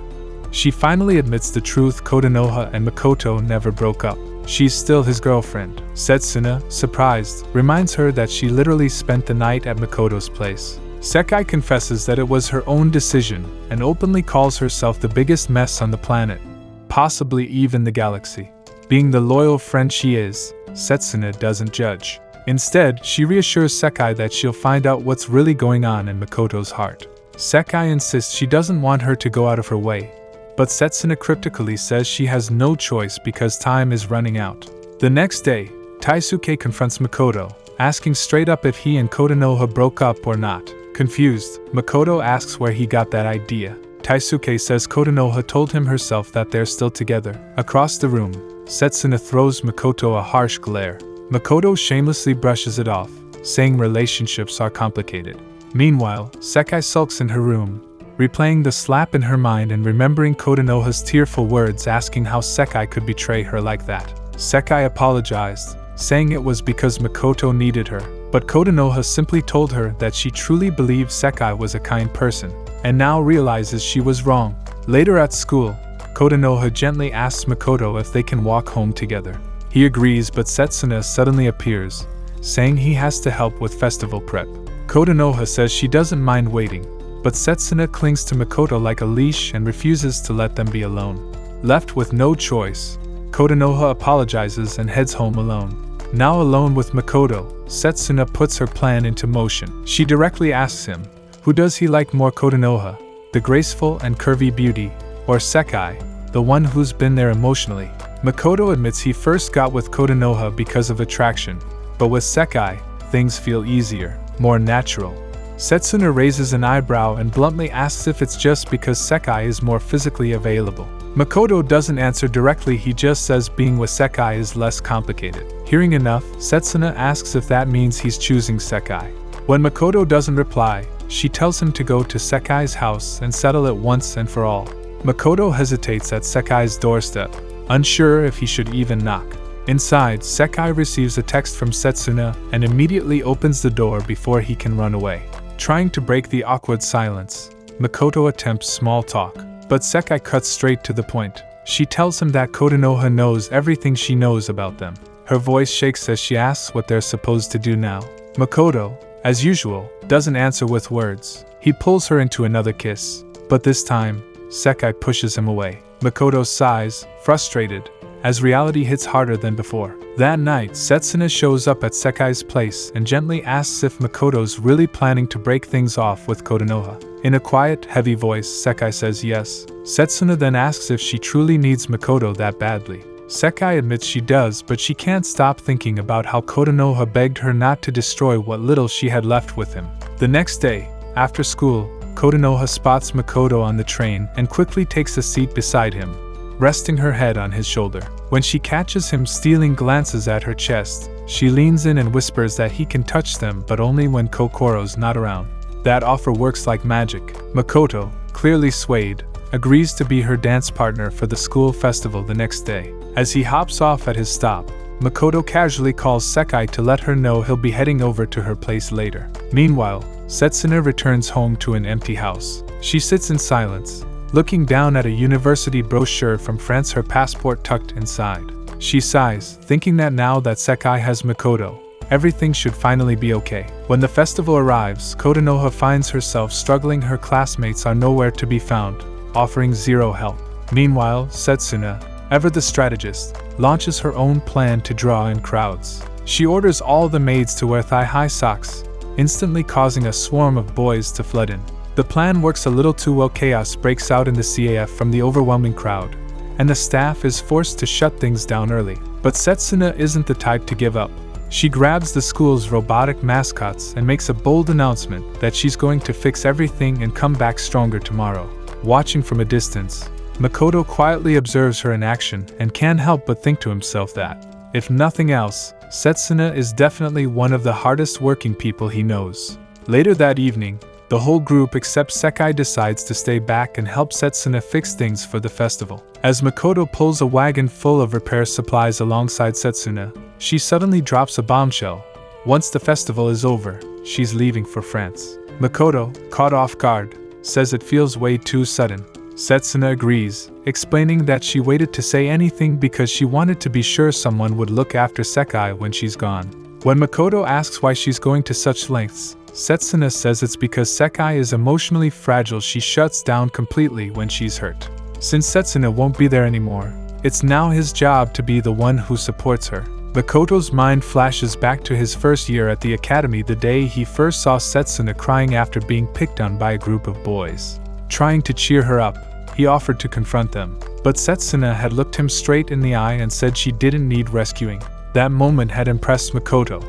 She finally admits the truth: Kotonoha and Makoto never broke up. She's still his girlfriend. Setsuna, surprised, reminds her that she literally spent the night at Makoto's place. Sekai confesses that it was her own decision and openly calls herself the biggest mess on the planet, possibly even the galaxy. Being the loyal friend she is, Setsuna doesn't judge. Instead, she reassures Sekai that she'll find out what's really going on in Makoto's heart. Sekai insists she doesn't want her to go out of her way, but Setsuna cryptically says she has no choice because time is running out. The next day, Taisuke confronts Makoto, asking straight up if he and Kotonoha broke up or not. Confused, Makoto asks where he got that idea. Taisuke says Kotonoha told him herself that they're still together. Across the room, Setsuna throws Makoto a harsh glare. Makoto shamelessly brushes it off, saying relationships are complicated. Meanwhile, Sekai sulks in her room, replaying the slap in her mind and remembering Kotonoha's tearful words asking how Sekai could betray her like that. Sekai apologized, saying it was because Makoto needed her, but Kotonoha simply told her that she truly believed Sekai was a kind person, and now realizes she was wrong. Later at school, Kotonoha gently asks Makoto if they can walk home together. He agrees, but Setsuna suddenly appears, saying he has to help with festival prep. Kotonoha says she doesn't mind waiting, but Setsuna clings to Makoto like a leash and refuses to let them be alone. Left with no choice, Kotonoha apologizes and heads home alone. Now alone with Makoto, Setsuna puts her plan into motion. She directly asks him, who does he like more, Kotonoha, the graceful and curvy beauty, or Sekai, the one who's been there emotionally? Makoto admits he first got with Kotonoha because of attraction, but with Sekai, things feel easier, more natural. Setsuna raises an eyebrow and bluntly asks if it's just because Sekai is more physically available. Makoto doesn't answer directly, he just says being with Sekai is less complicated. Hearing enough, Setsuna asks if that means he's choosing Sekai. When Makoto doesn't reply, she tells him to go to Sekai's house and settle it once and for all. Makoto hesitates at Sekai's doorstep, unsure if he should even knock. Inside, Sekai receives a text from Setsuna and immediately opens the door before he can run away. Trying to break the awkward silence, Makoto attempts small talk, but Sekai cuts straight to the point. She tells him that Kotonoha knows everything she knows about them. Her voice shakes as she asks what they're supposed to do now. Makoto, as usual, doesn't answer with words. He pulls her into another kiss, but this time, Sekai pushes him away. Makoto sighs, frustrated, as reality hits harder than before. That night, Setsuna shows up at Sekai's place and gently asks if Makoto's really planning to break things off with Kotonoha. In a quiet, heavy voice, Sekai says yes. Setsuna then asks if she truly needs Makoto that badly. Sekai admits she does, but she can't stop thinking about how Kotonoha begged her not to destroy what little she had left with him. The next day, after school, Kotonoha spots Makoto on the train and quickly takes a seat beside him, resting her head on his shoulder. When she catches him stealing glances at her chest, she leans in and whispers that he can touch them but only when Kokoro's not around. That offer works like magic. Makoto, clearly swayed, agrees to be her dance partner for the school festival the next day. As he hops off at his stop, Makoto casually calls Sekai to let her know he'll be heading over to her place later. Meanwhile, Setsuna returns home to an empty house. She sits in silence, looking down at a university brochure from France, her passport tucked inside. She sighs, thinking that now that Sekai has Makoto, everything should finally be okay. When the festival arrives, Kotonoha finds herself struggling. Her classmates are nowhere to be found, offering zero help. Meanwhile, Setsuna, ever the strategist, launches her own plan to draw in crowds. She orders all the maids to wear thigh-high socks, instantly causing a swarm of boys to flood in. The plan works a little too well. Chaos breaks out in the CAF from the overwhelming crowd, and the staff is forced to shut things down early. But Setsuna isn't the type to give up. She grabs the school's robotic mascots and makes a bold announcement that she's going to fix everything and come back stronger tomorrow. Watching from a distance, Makoto quietly observes her in action and can't help but think to himself that, if nothing else, Setsuna is definitely one of the hardest working people he knows. Later that evening, the whole group except Sekai decides to stay back and help Setsuna fix things for the festival. As Makoto pulls a wagon full of repair supplies alongside Setsuna, she suddenly drops a bombshell. Once the festival is over, she's leaving for France. Makoto, caught off guard, says it feels way too sudden. Setsuna agrees, explaining that she waited to say anything because she wanted to be sure someone would look after Sekai when she's gone. When Makoto asks why she's going to such lengths, Setsuna says it's because Sekai is emotionally fragile. She shuts down completely when she's hurt. Since Setsuna won't be there anymore, it's now his job to be the one who supports her. Makoto's mind flashes back to his first year at the academy, the day he first saw Setsuna crying after being picked on by a group of boys. Trying to cheer her up, he offered to confront them, but Setsuna had looked him straight in the eye and said she didn't need rescuing. That moment had impressed Makoto,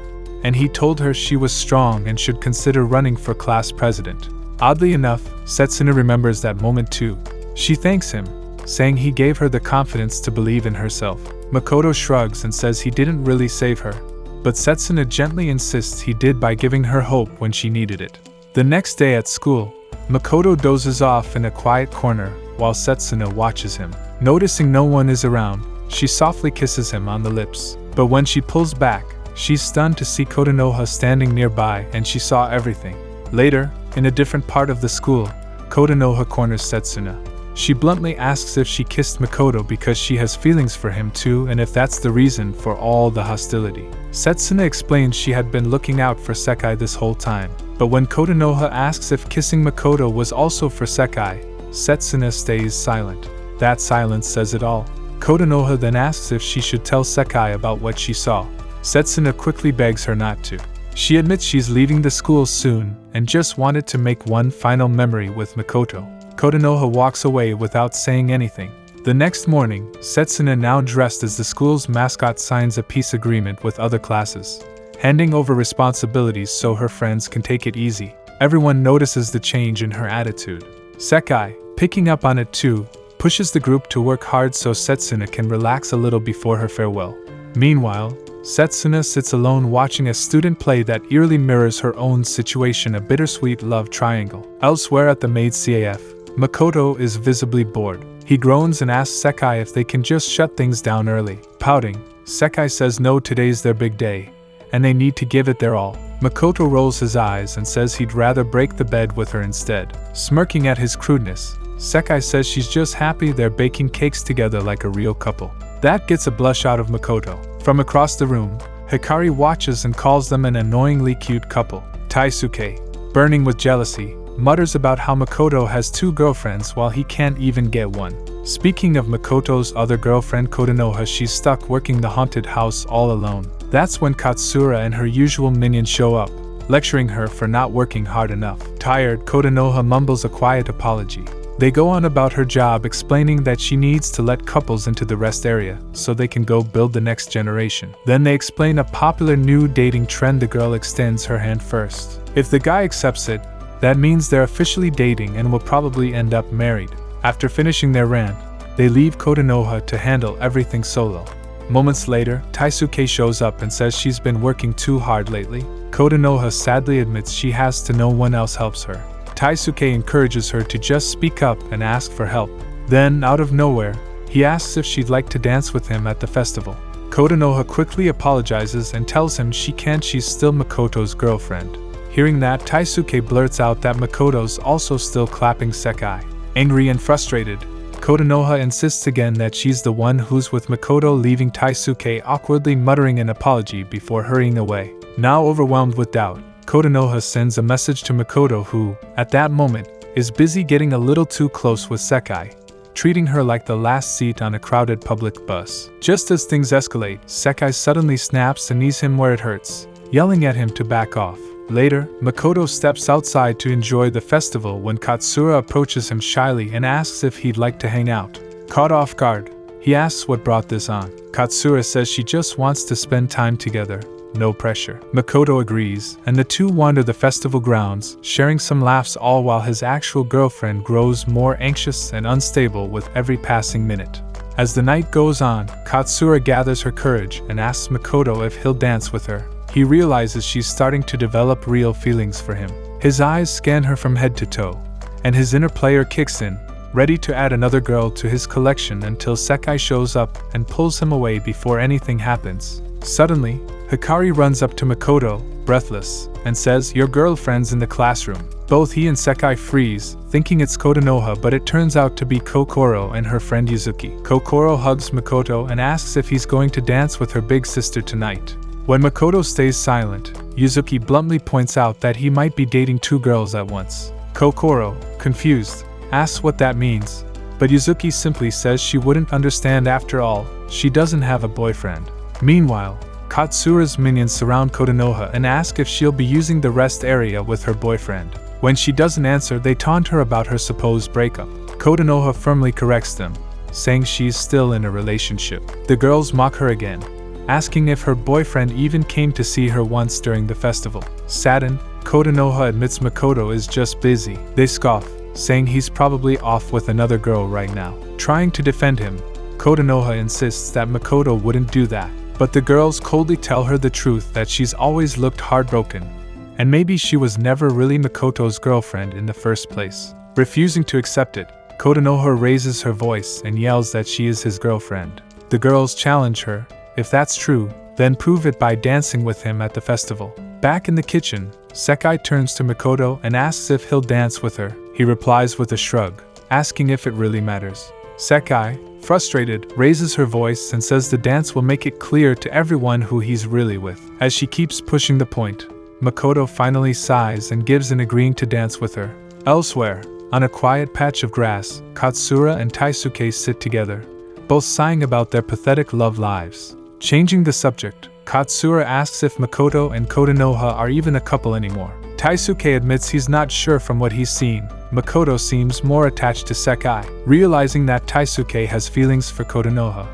and he told her she was strong and should consider running for class president. Oddly enough, Setsuna remembers that moment too. She thanks him, saying he gave her the confidence to believe in herself. Makoto shrugs and says he didn't really save her, but Setsuna gently insists he did by giving her hope when she needed it. The next day at school, Makoto dozes off in a quiet corner while Setsuna watches him. Noticing no one is around, she softly kisses him on the lips. But when she pulls back, she's stunned to see Kotonoha standing nearby, and she saw everything. Later, in a different part of the school, Kotonoha corners Setsuna. She bluntly asks if she kissed Makoto because she has feelings for him too, and if that's the reason for all the hostility. Setsuna explains she had been looking out for Sekai this whole time, but when Kotonoha asks if kissing Makoto was also for Sekai, Setsuna stays silent. That silence says it all. Kotonoha then asks if she should tell Sekai about what she saw. Setsuna quickly begs her not to. She admits she's leaving the school soon and just wanted to make one final memory with Makoto. Kotonoha walks away without saying anything. The next morning, Setsuna, now dressed as the school's mascot, signs a peace agreement with other classes, handing over responsibilities so her friends can take it easy. Everyone notices the change in her attitude. Sekai, picking up on it too, pushes the group to work hard so Setsuna can relax a little before her farewell. Meanwhile, Setsuna sits alone watching a student play that eerily mirrors her own situation, a bittersweet love triangle. Elsewhere at the maid's CAF, Makoto is visibly bored. He groans and asks Sekai if they can just shut things down early. Pouting, Sekai says no, today's their big day, and they need to give it their all. Makoto rolls his eyes and says he'd rather break the bed with her instead. Smirking at his crudeness, Sekai says she's just happy they're baking cakes together like a real couple. That gets a blush out of Makoto. From across the room, Hikari watches and calls them an annoyingly cute couple. Taisuke, burning with jealousy, mutters about how Makoto has 2 girlfriends while he can't even get one. Speaking of Makoto's other girlfriend Kotonoha, she's stuck working the haunted house all alone. That's when Katsura and her usual minions show up, lecturing her for not working hard enough. Tired, Kotonoha mumbles a quiet apology. They go on about her job, explaining that she needs to let couples into the rest area so they can go build the next generation. Then they explain a popular new dating trend. The girl extends her hand first. If the guy accepts it, that means they're officially dating and will probably end up married. After finishing their rant, they leave Kotonoha to handle everything solo. Moments later, Taisuke shows up and says she's been working too hard lately. Kotonoha sadly admits she has to, no one else helps her. Taisuke encourages her to just speak up and ask for help. Then, out of nowhere, he asks if she'd like to dance with him at the festival. Kotonoha quickly apologizes and tells him she can't, she's still Makoto's girlfriend. Hearing that, Taisuke blurts out that Makoto's also still clapping Sekai. Angry and frustrated, Kotonoha insists again that she's the one who's with Makoto, leaving Taisuke awkwardly muttering an apology before hurrying away. Now overwhelmed with doubt, Kotonoha sends a message to Makoto, who, at that moment, is busy getting a little too close with Sekai, treating her like the last seat on a crowded public bus. Just as things escalate, Sekai suddenly snaps and knees him where it hurts, yelling at him to back off. Later, Makoto steps outside to enjoy the festival when Katsura approaches him shyly and asks if he'd like to hang out. Caught off guard, he asks what brought this on. Katsura says she just wants to spend time together. No pressure. Makoto agrees, and the two wander the festival grounds, sharing some laughs, all while his actual girlfriend grows more anxious and unstable with every passing minute. As the night goes on, Katsura gathers her courage and asks Makoto if he'll dance with her. He realizes she's starting to develop real feelings for him. His eyes scan her from head to toe, and his inner player kicks in, ready to add another girl to his collection until Sekai shows up and pulls him away before anything happens. Suddenly, Hikari runs up to Makoto, breathless, and says, "Your girlfriend's in the classroom." Both he and Sekai freeze, thinking it's Kotonoha, but it turns out to be Kokoro and her friend Yuzuki. Kokoro hugs Makoto and asks if he's going to dance with her big sister tonight. When Makoto stays silent, Yuzuki bluntly points out that he might be dating 2 girls at once. Kokoro, confused, asks what that means, but Yuzuki simply says she wouldn't understand. After all, she doesn't have a boyfriend. Meanwhile, Katsura's minions surround Kotonoha and ask if she'll be using the rest area with her boyfriend. When she doesn't answer, they taunt her about her supposed breakup. Kotonoha firmly corrects them, saying she's still in a relationship. The girls mock her again, asking if her boyfriend even came to see her once during the festival. Saddened, Kotonoha admits Makoto is just busy. They scoff, saying he's probably off with another girl right now. Trying to defend him, Kotonoha insists that Makoto wouldn't do that. But the girls coldly tell her the truth, that she's always looked heartbroken, and maybe she was never really Makoto's girlfriend in the first place. Refusing to accept it, Kotonoha raises her voice and yells that she is his girlfriend. The girls challenge her: if that's true, then prove it by dancing with him at the festival. Back in the kitchen, Sekai turns to Makoto and asks if he'll dance with her. He replies with a shrug, asking if it really matters. Sekai, frustrated, raises her voice and says the dance will make it clear to everyone who he's really with. As she keeps pushing the point, Makoto finally sighs and gives in, agreeing to dance with her. Elsewhere, on a quiet patch of grass, Katsura and Taisuke sit together, both sighing about their pathetic love lives. Changing the subject, Katsura asks if Makoto and Kotonoha are even a couple anymore. Taisuke admits he's not sure. From what he's seen, Makoto seems more attached to Sekai. Realizing that Taisuke has feelings for Kotonoha,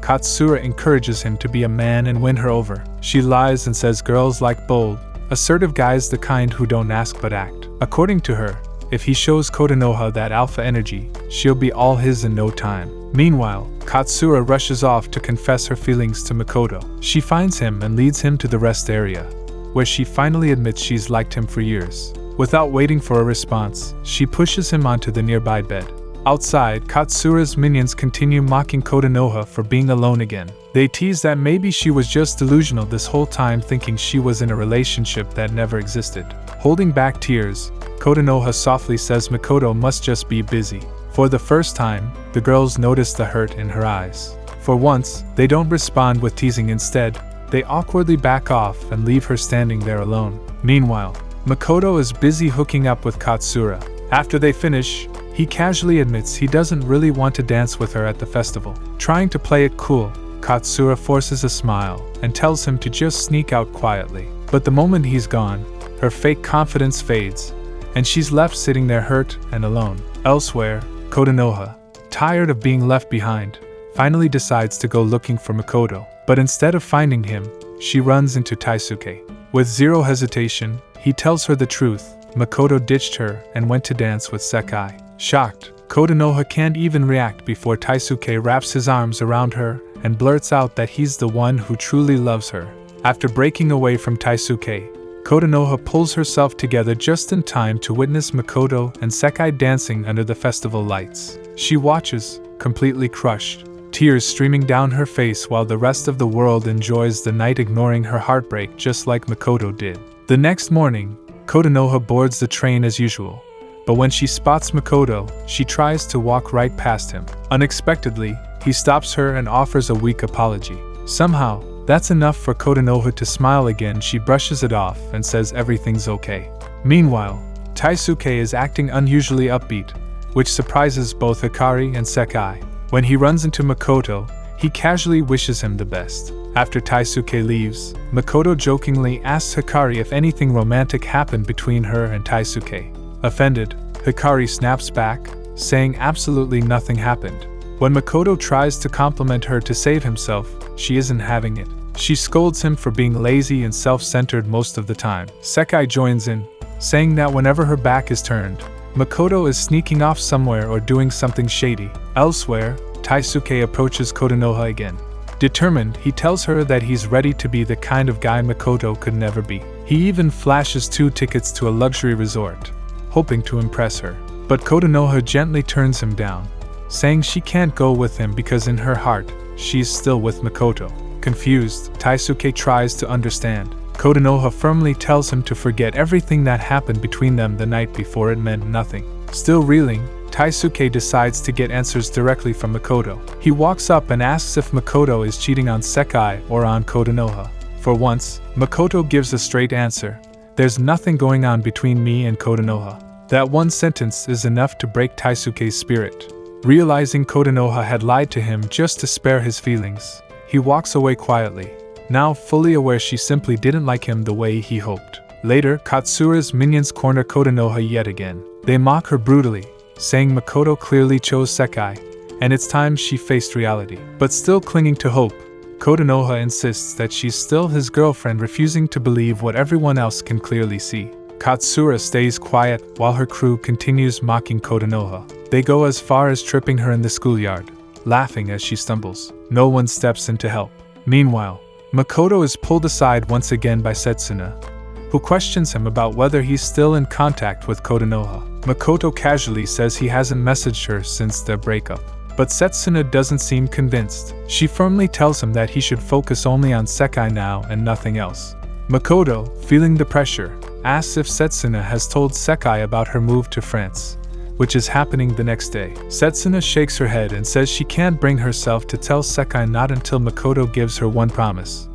Katsura encourages him to be a man and win her over. She lies and says girls like bold, assertive guys, the kind who don't ask but act. According to her, if he shows Kotonoha that alpha energy, she'll be all his in no time. Meanwhile, Katsura rushes off to confess her feelings to Makoto. She finds him and leads him to the rest area, where she finally admits she's liked him for years. Without waiting for a response, she pushes him onto the nearby bed. Outside, Katsura's minions continue mocking Kotonoha for being alone again. They tease that maybe she was just delusional this whole time, thinking she was in a relationship that never existed. Holding back tears, Kotonoha softly says Makoto must just be busy. For the first time, the girls notice the hurt in her eyes. For once, they don't respond with teasing. Instead, they awkwardly back off and leave her standing there alone. Meanwhile, Makoto is busy hooking up with Katsura. After they finish, he casually admits he doesn't really want to dance with her at the festival. Trying to play it cool, Katsura forces a smile and tells him to just sneak out quietly. But the moment he's gone, her fake confidence fades, and she's left sitting there hurt and alone. Elsewhere, Kotonoha, tired of being left behind, finally decides to go looking for Makoto. But instead of finding him, she runs into Taisuke. With zero hesitation, he tells her the truth. Makoto ditched her and went to dance with Sekai. Shocked, Kotonoha can't even react before Taisuke wraps his arms around her and blurts out that he's the one who truly loves her. After breaking away from Taisuke, Kotonoha pulls herself together just in time to witness Makoto and Sekai dancing under the festival lights. She watches, completely crushed, tears streaming down her face while the rest of the world enjoys the night, ignoring her heartbreak just like Makoto did. The next morning, Kotonoha boards the train as usual, but when she spots Makoto, she tries to walk right past him. Unexpectedly, he stops her and offers a weak apology. Somehow, that's enough for Kotonoha to smile again. She brushes it off and says everything's okay. Meanwhile, Taisuke is acting unusually upbeat, which surprises both Hikari and Sekai. When he runs into Makoto, he casually wishes him the best. After Taisuke leaves, Makoto jokingly asks Hikari if anything romantic happened between her and Taisuke. Offended, Hikari snaps back, saying absolutely nothing happened. When Makoto tries to compliment her to save himself, she isn't having it. She scolds him for being lazy and self-centered most of the time. Sekai joins in, saying that whenever her back is turned, Makoto is sneaking off somewhere or doing something shady. Elsewhere, Taisuke approaches Kotonoha again. Determined, he tells her that he's ready to be the kind of guy Makoto could never be. He even flashes 2 tickets to a luxury resort, hoping to impress her. But Kotonoha gently turns him down, saying she can't go with him because in her heart, she's still with Makoto. Confused, Taisuke tries to understand. Kotonoha firmly tells him to forget everything that happened between them the night before. It meant nothing. Still reeling, Taisuke decides to get answers directly from Makoto. He walks up and asks if Makoto is cheating on Sekai or on Kotonoha. For once, Makoto gives a straight answer. There's nothing going on between me and Kotonoha. That one sentence is enough to break Taisuke's spirit. Realizing Kotonoha had lied to him just to spare his feelings, he walks away quietly, now fully aware she simply didn't like him the way he hoped. Later, Katsura's minions corner Kotonoha yet again. They mock her brutally, saying Makoto clearly chose Sekai, and it's time she faced reality. But still clinging to hope, Kotonoha insists that she's still his girlfriend, refusing to believe what everyone else can clearly see. Katsura stays quiet while her crew continues mocking Kotonoha. They go as far as tripping her in the schoolyard, laughing as she stumbles. No one steps in to help. Meanwhile, Makoto is pulled aside once again by Setsuna, who questions him about whether he's still in contact with Kotonoha. Makoto casually says he hasn't messaged her since their breakup, but Setsuna doesn't seem convinced. She firmly tells him that he should focus only on Sekai now and nothing else. Makoto, feeling the pressure, asks if Setsuna has told Sekai about her move to France, which is happening the next day. Setsuna shakes her head and says she can't bring herself to tell Sekai not until Makoto gives her one promise,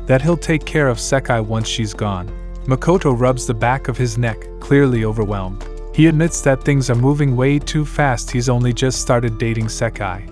that he'll take care of Sekai once she's gone. Makoto rubs the back of his neck, clearly overwhelmed. He admits that things are moving way too fast. He's only just started dating Sekai,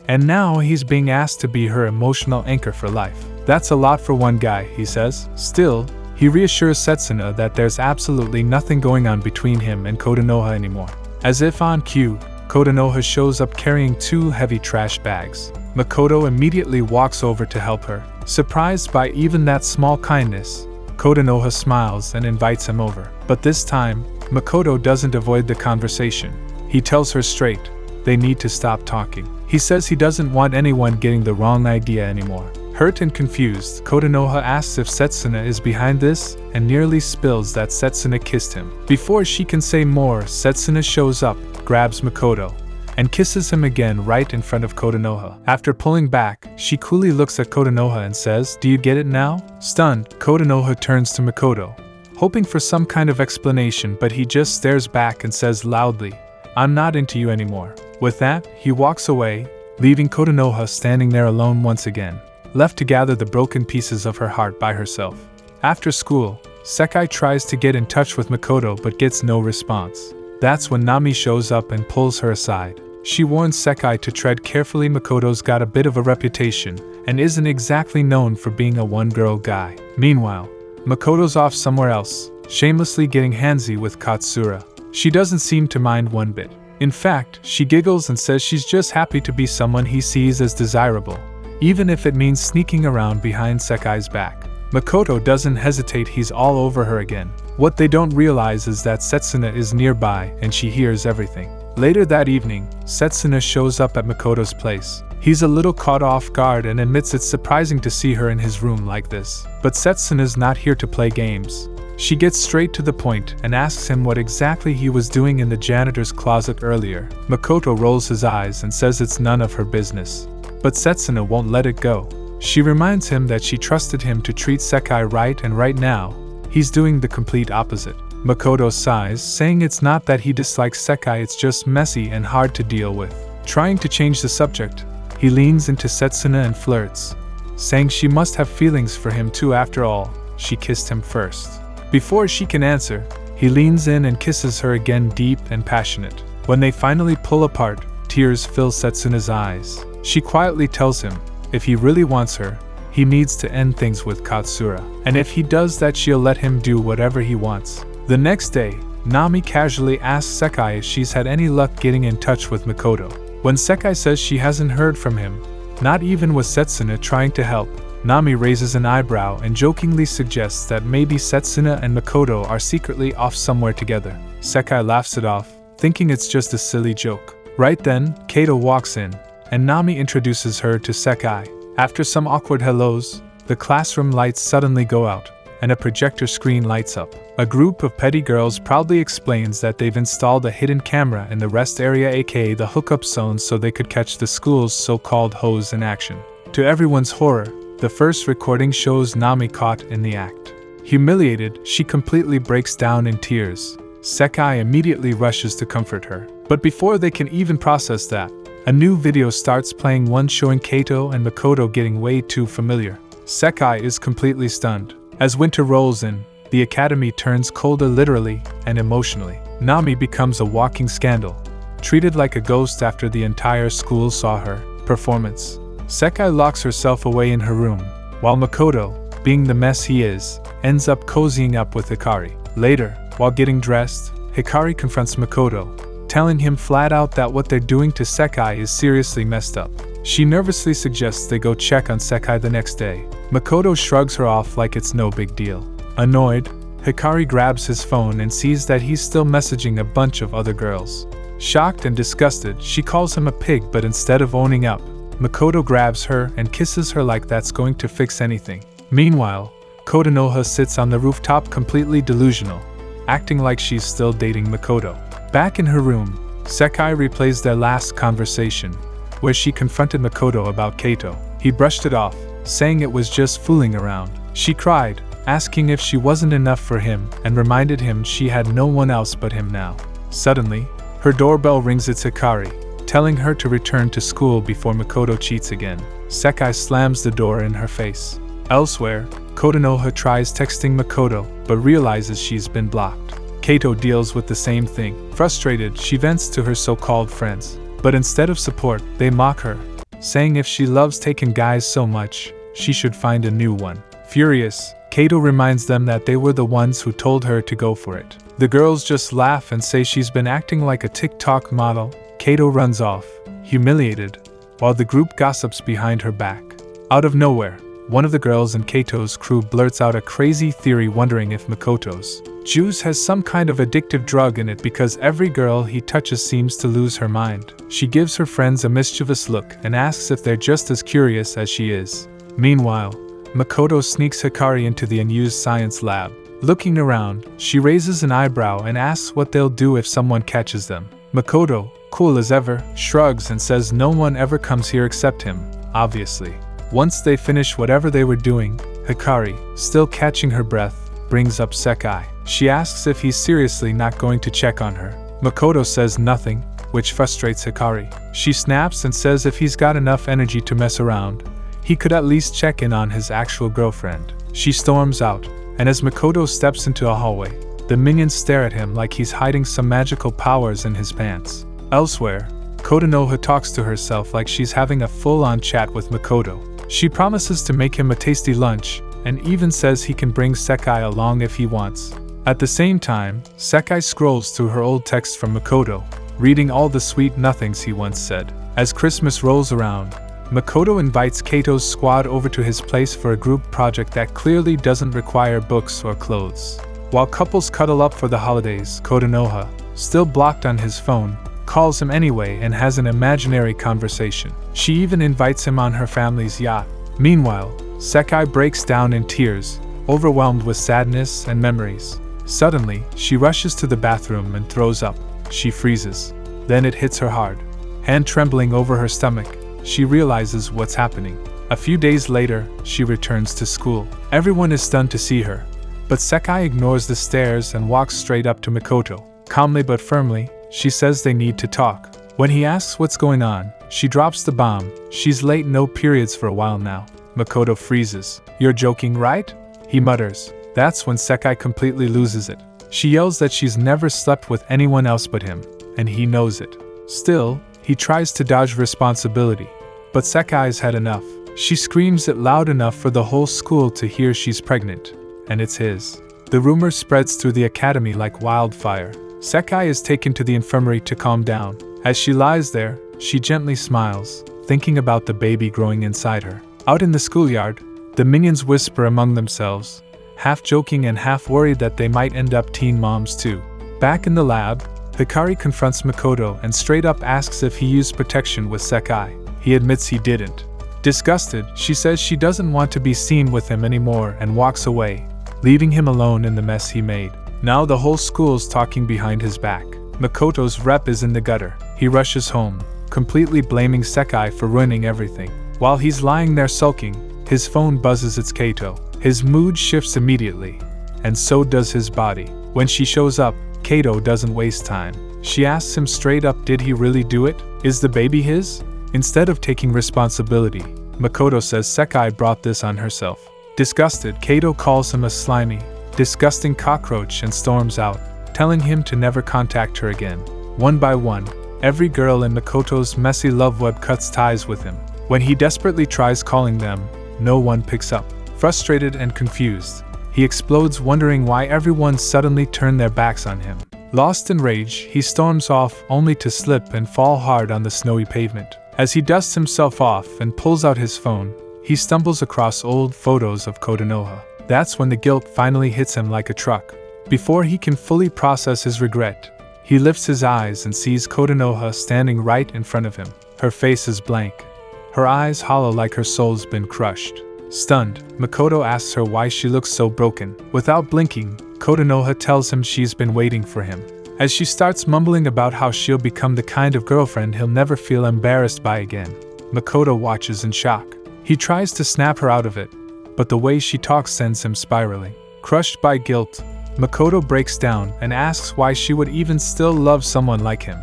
and now he's being asked to be her emotional anchor for life. That's a lot for one guy, he says. Still, he reassures Setsuna that there's absolutely nothing going on between him and Kotonoha anymore. As if on cue, Kotonoha shows up carrying 2 heavy trash bags. Makoto immediately walks over to help her. Surprised by even that small kindness, Kotonoha smiles and invites him over. But this time, Makoto doesn't avoid the conversation. He tells her straight, they need to stop talking. He says he doesn't want anyone getting the wrong idea anymore. Hurt and confused, Kotonoha asks if Setsuna is behind this and nearly spills that Setsuna kissed him. Before she can say more, Setsuna shows up, grabs Makoto, and kisses him again right in front of Kotonoha. After pulling back, she coolly looks at Kotonoha and says, "Do you get it now?" Stunned, Kotonoha turns to Makoto, hoping for some kind of explanation, but he just stares back and says loudly, "I'm not into you anymore." With that, he walks away, leaving Kotonoha standing there alone once again, left to gather the broken pieces of her heart by herself. After school, Sekai tries to get in touch with Makoto but gets no response. That's when Nami shows up and pulls her aside. She warns Sekai to tread carefully. Makoto's got a bit of a reputation and isn't exactly known for being a one-girl guy. Meanwhile, Makoto's off somewhere else, shamelessly getting handsy with Katsura. She doesn't seem to mind one bit. In fact, she giggles and says she's just happy to be someone he sees as desirable, even if it means sneaking around behind Sekai's back. Makoto doesn't hesitate, he's all over her again. What they don't realize is that Setsuna is nearby and she hears everything. Later that evening, Setsuna shows up at Makoto's place. He's a little caught off guard and admits it's surprising to see her in his room like this. But Setsuna's not here to play games. She gets straight to the point and asks him what exactly he was doing in the janitor's closet earlier. Makoto rolls his eyes and says it's none of her business. But Setsuna won't let it go. She reminds him that she trusted him to treat Sekai right, and right now, he's doing the complete opposite. Makoto sighs, saying it's not that he dislikes Sekai, it's just messy and hard to deal with. Trying to change the subject, he leans into Setsuna and flirts, saying she must have feelings for him too, after all, she kissed him first. Before she can answer, he leans in and kisses her again, deep and passionate. When they finally pull apart, tears fill Setsuna's eyes. She quietly tells him, if he really wants her, he needs to end things with Katsura, and if he does that, she'll let him do whatever he wants. The next day, Nami casually asks Sekai if she's had any luck getting in touch with Makoto. When Sekai says she hasn't heard from him, not even with Setsuna trying to help, Nami raises an eyebrow and jokingly suggests that maybe Setsuna and Makoto are secretly off somewhere together. Sekai laughs it off, thinking it's just a silly joke. Right then, Kato walks in, and Nami introduces her to Sekai. After some awkward hellos, the classroom lights suddenly go out, and a projector screen lights up. A group of petty girls proudly explains that they've installed a hidden camera in the rest area, aka the hookup zone, so they could catch the school's so-called hoes in action. To everyone's horror, the first recording shows Nami caught in the act. Humiliated, she completely breaks down in tears. Sekai immediately rushes to comfort her. But before they can even process that, a new video starts playing, one showing Kato and Makoto getting way too familiar. Sekai is completely stunned. As winter rolls in, the academy turns colder literally and emotionally. Nami becomes a walking scandal, treated like a ghost after the entire school saw her performance. Sekai locks herself away in her room, while Makoto, being the mess he is, ends up cozying up with Hikari. Later, while getting dressed, Hikari confronts Makoto, telling him flat out that what they're doing to Sekai is seriously messed up. She nervously suggests they go check on Sekai the next day. Makoto shrugs her off like it's no big deal. Annoyed, Hikari grabs his phone and sees that he's still messaging a bunch of other girls. Shocked and disgusted, she calls him a pig, but instead of owning up, Makoto grabs her and kisses her like that's going to fix anything. Meanwhile, Kotonoha sits on the rooftop completely delusional, acting like she's still dating Makoto. Back in her room, Sekai replays their last conversation, where she confronted Makoto about Kato. He brushed it off, saying it was just fooling around. She cried, asking if she wasn't enough for him, and reminded him she had no one else but him now. Suddenly, her doorbell rings. It's Hikari, telling her to return to school before Makoto cheats again. Sekai slams the door in her face. Elsewhere, Kotonoha tries texting Makoto, but realizes she's been blocked. Kato deals with the same thing. Frustrated, she vents to her so-called friends. But instead of support, they mock her, saying if she loves taking guys so much, she should find a new one. Furious, Kato reminds them that they were the ones who told her to go for it. The girls just laugh and say she's been acting like a TikTok model. Kato runs off, humiliated, while the group gossips behind her back. Out of nowhere, one of the girls in Kato's crew blurts out a crazy theory, wondering if Makoto's juice has some kind of addictive drug in it because every girl he touches seems to lose her mind. She gives her friends a mischievous look and asks if they're just as curious as she is. Meanwhile, Makoto sneaks Hikari into the unused science lab. Looking around, she raises an eyebrow and asks what they'll do if someone catches them. Makoto, cool as ever, shrugs and says no one ever comes here except him, obviously. Once they finish whatever they were doing, Hikari, still catching her breath, brings up Sekai. She asks if he's seriously not going to check on her. Makoto says nothing, which frustrates Hikari. She snaps and says if he's got enough energy to mess around, he could at least check in on his actual girlfriend. She storms out, and as Makoto steps into a hallway, the minions stare at him like he's hiding some magical powers in his pants. Elsewhere, Kotonoha talks to herself like she's having a full-on chat with Makoto. She promises to make him a tasty lunch, and even says he can bring Sekai along if he wants. At the same time, Sekai scrolls through her old texts from Makoto, reading all the sweet nothings he once said. As Christmas rolls around, Makoto invites Kato's squad over to his place for a group project that clearly doesn't require books or clothes. While couples cuddle up for the holidays, Kotonoha, still blocked on his phone, calls him anyway and has an imaginary conversation. She even invites him on her family's yacht. Meanwhile, Sekai breaks down in tears, overwhelmed with sadness and memories. Suddenly, she rushes to the bathroom and throws up. She freezes. Then it hits her hard. Hand trembling over her stomach, she realizes what's happening. A few days later, she returns to school. Everyone is stunned to see her, but Sekai ignores the stares and walks straight up to Makoto. Calmly but firmly, she says they need to talk. When he asks what's going on, she drops the bomb. She's late, no periods for a while now. Makoto freezes. "You're joking, right?" he mutters. That's when Sekai completely loses it. She yells that she's never slept with anyone else but him, and he knows it. Still, he tries to dodge responsibility, but Sekai's had enough. She screams it loud enough for the whole school to hear she's pregnant, and it's his. The rumor spreads through the academy like wildfire. Sekai is taken to the infirmary to calm down. As she lies there, she gently smiles, thinking about the baby growing inside her. Out in the schoolyard, the minions whisper among themselves, half joking and half worried that they might end up teen moms too. Back in the lab, Hikari confronts Makoto and straight up asks if he used protection with Sekai. He admits he didn't. Disgusted, she says she doesn't want to be seen with him anymore and walks away, leaving him alone in the mess he made. Now the whole school's talking behind his back. Makoto's rep is in the gutter. He rushes home, completely blaming Sekai for ruining everything. While he's lying there sulking, his phone buzzes. It's Kato. His mood shifts immediately, and so does his body. When she shows up, Kato doesn't waste time. She asks him straight up, did he really do it? Is the baby his? Instead of taking responsibility, Makoto says Sekai brought this on herself. Disgusted, Kato calls him a slimy, disgusting cockroach and storms out, telling him to never contact her again. One by one, every girl in Makoto's messy love web cuts ties with him. When he desperately tries calling them, no one picks up. Frustrated and confused, he explodes, wondering why everyone suddenly turned their backs on him. Lost in rage, he storms off only to slip and fall hard on the snowy pavement. As he dusts himself off and pulls out his phone, he stumbles across old photos of Kotonoha. That's when the guilt finally hits him like a truck. Before he can fully process his regret, he lifts his eyes and sees Kotonoha standing right in front of him. Her face is blank, her eyes hollow like her soul's been crushed. Stunned, Makoto asks her why she looks so broken. Without blinking, Kotonoha tells him she's been waiting for him. As she starts mumbling about how she'll become the kind of girlfriend he'll never feel embarrassed by again, Makoto watches in shock. He tries to snap her out of it, but the way she talks sends him spiraling. Crushed by guilt, Makoto breaks down and asks why she would even still love someone like him.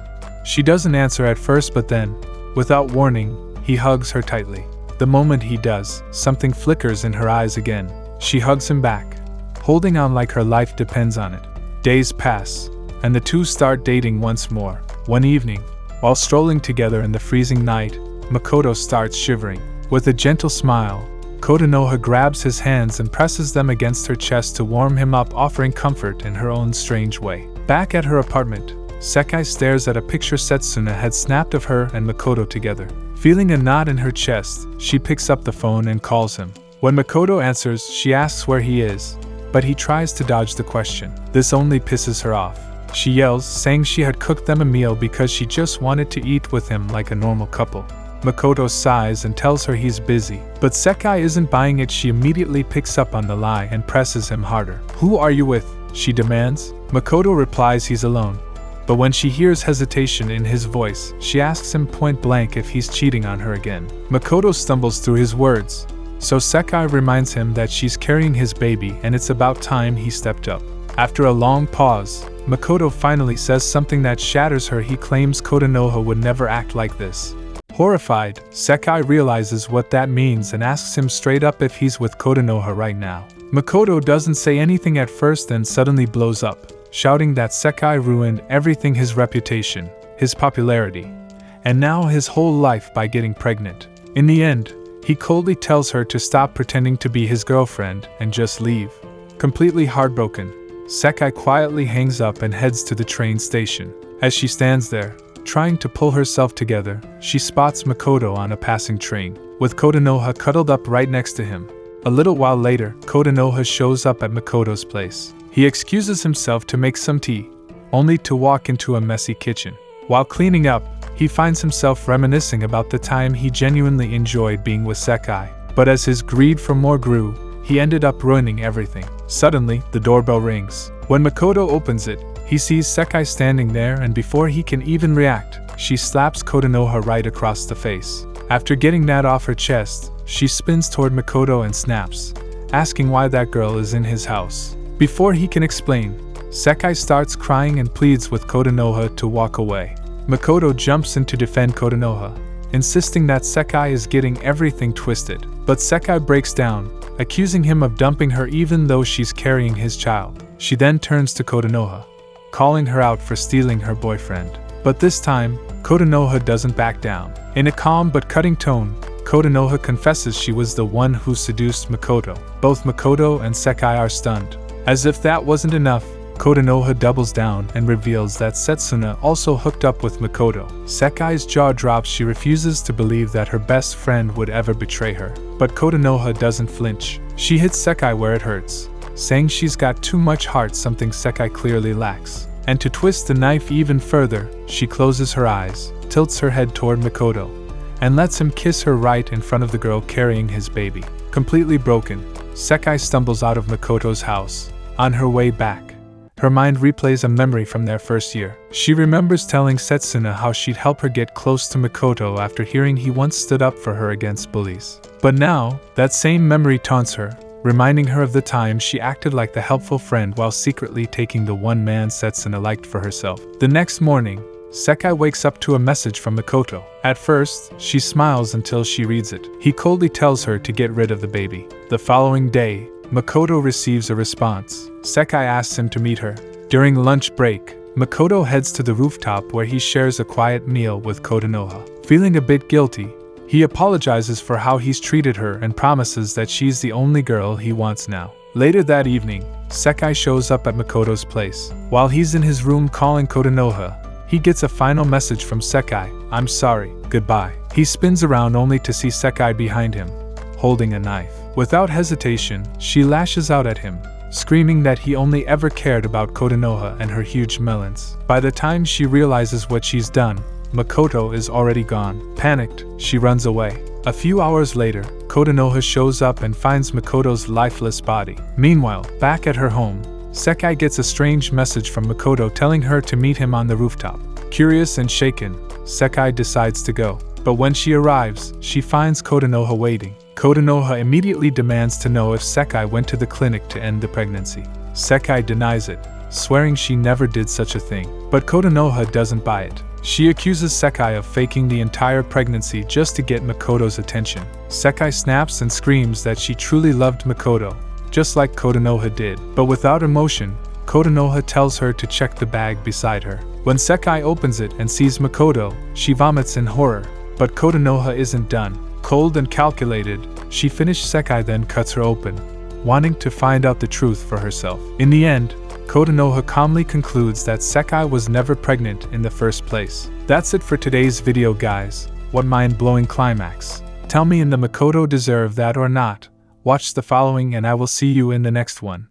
She doesn't answer at first, but then, without warning, he hugs her tightly. The moment he does, something flickers in her eyes again. She hugs him back, holding on like her life depends on it. Days pass, and the two start dating once more. One evening, while strolling together in the freezing night, Makoto starts shivering. With a gentle smile, Kotonoha grabs his hands and presses them against her chest to warm him up, offering comfort in her own strange way. Back at her apartment, Sekai stares at a picture Setsuna had snapped of her and Makoto together. Feeling a knot in her chest, she picks up the phone and calls him. When Makoto answers, she asks where he is, but he tries to dodge the question. This only pisses her off. She yells, saying she had cooked them a meal because she just wanted to eat with him like a normal couple. Makoto sighs and tells her he's busy, but Sekai isn't buying it. She immediately picks up on the lie and presses him harder. "Who are you with?" she demands. Makoto replies he's alone. But when she hears hesitation in his voice, she asks him point blank if he's cheating on her again. Makoto stumbles through his words, so Sekai reminds him that she's carrying his baby and it's about time he stepped up. After a long pause, Makoto finally says something that shatters her. He claims Kotonoha would never act like this. Horrified, Sekai realizes what that means and asks him straight up if he's with Kotonoha right now. Makoto doesn't say anything at first, then suddenly blows up, shouting that Sekai ruined everything, his reputation, his popularity, and now his whole life by getting pregnant. In the end, he coldly tells her to stop pretending to be his girlfriend and just leave. Completely heartbroken, Sekai quietly hangs up and heads to the train station. As she stands there, trying to pull herself together, she spots Makoto on a passing train, with Kotonoha cuddled up right next to him. A little while later, Kotonoha shows up at Makoto's place. He excuses himself to make some tea, only to walk into a messy kitchen. While cleaning up, he finds himself reminiscing about the time he genuinely enjoyed being with Sekai. But as his greed for more grew, he ended up ruining everything. Suddenly, the doorbell rings. When Makoto opens it, he sees Sekai standing there, and before he can even react, she slaps Kotonoha right across the face. After getting that off her chest, she spins toward Makoto and snaps, asking why that girl is in his house. Before he can explain, Sekai starts crying and pleads with Kotonoha to walk away. Makoto jumps in to defend Kotonoha, insisting that Sekai is getting everything twisted. But Sekai breaks down, accusing him of dumping her even though she's carrying his child. She then turns to Kotonoha, calling her out for stealing her boyfriend. But this time, Kotonoha doesn't back down. In a calm but cutting tone, Kotonoha confesses she was the one who seduced Makoto. Both Makoto and Sekai are stunned. As if that wasn't enough, Kotonoha doubles down and reveals that Setsuna also hooked up with Makoto. Sekai's jaw drops. She refuses to believe that her best friend would ever betray her. But Kotonoha doesn't flinch. She hits Sekai where it hurts, saying she's got too much heart, something Sekai clearly lacks. And to twist the knife even further, she closes her eyes, tilts her head toward Makoto, and lets him kiss her right in front of the girl carrying his baby. Completely broken, Sekai stumbles out of Makoto's house. On her way back, her mind replays a memory from their first year. She remembers telling Setsuna how she'd help her get close to Makoto after hearing he once stood up for her against bullies. But now, that same memory taunts her, reminding her of the time she acted like the helpful friend while secretly taking the one man Setsuna liked for herself. The next morning, Sekai wakes up to a message from Makoto. At first, she smiles until she reads it. He coldly tells her to get rid of the baby. The following day, Makoto receives a response. Sekai asks him to meet her. During lunch break, Makoto heads to the rooftop where he shares a quiet meal with Kotonoha. Feeling a bit guilty, he apologizes for how he's treated her and promises that she's the only girl he wants now. Later that evening, Sekai shows up at Makoto's place. While he's in his room calling Kotonoha, he gets a final message from Sekai: "I'm sorry, goodbye." He spins around only to see Sekai behind him, holding a knife. Without hesitation, she lashes out at him, screaming that he only ever cared about Kotonoha and her huge melons. By the time she realizes what she's done, Makoto is already gone. Panicked, she runs away. A few hours later, Kotonoha shows up and finds Makoto's lifeless body. Meanwhile, back at her home, Sekai gets a strange message from Makoto telling her to meet him on the rooftop. Curious and shaken, Sekai decides to go. But when she arrives, she finds Kotonoha waiting. Kotonoha immediately demands to know if Sekai went to the clinic to end the pregnancy. Sekai denies it, swearing she never did such a thing. But Kotonoha doesn't buy it. She accuses Sekai of faking the entire pregnancy just to get Makoto's attention. Sekai snaps and screams that she truly loved Makoto, just like Kotonoha did. But without emotion, Kotonoha tells her to check the bag beside her. When Sekai opens it and sees Makoto, she vomits in horror. But Kotonoha isn't done. Cold and calculated, she finishes Sekai, then cuts her open, wanting to find out the truth for herself. In the end, Kotonoha calmly concludes that Sekai was never pregnant in the first place. That's it for today's video, guys. What mind-blowing climax. Tell me, in the Makoto deserve that or not? Watch the following and I will see you in the next one.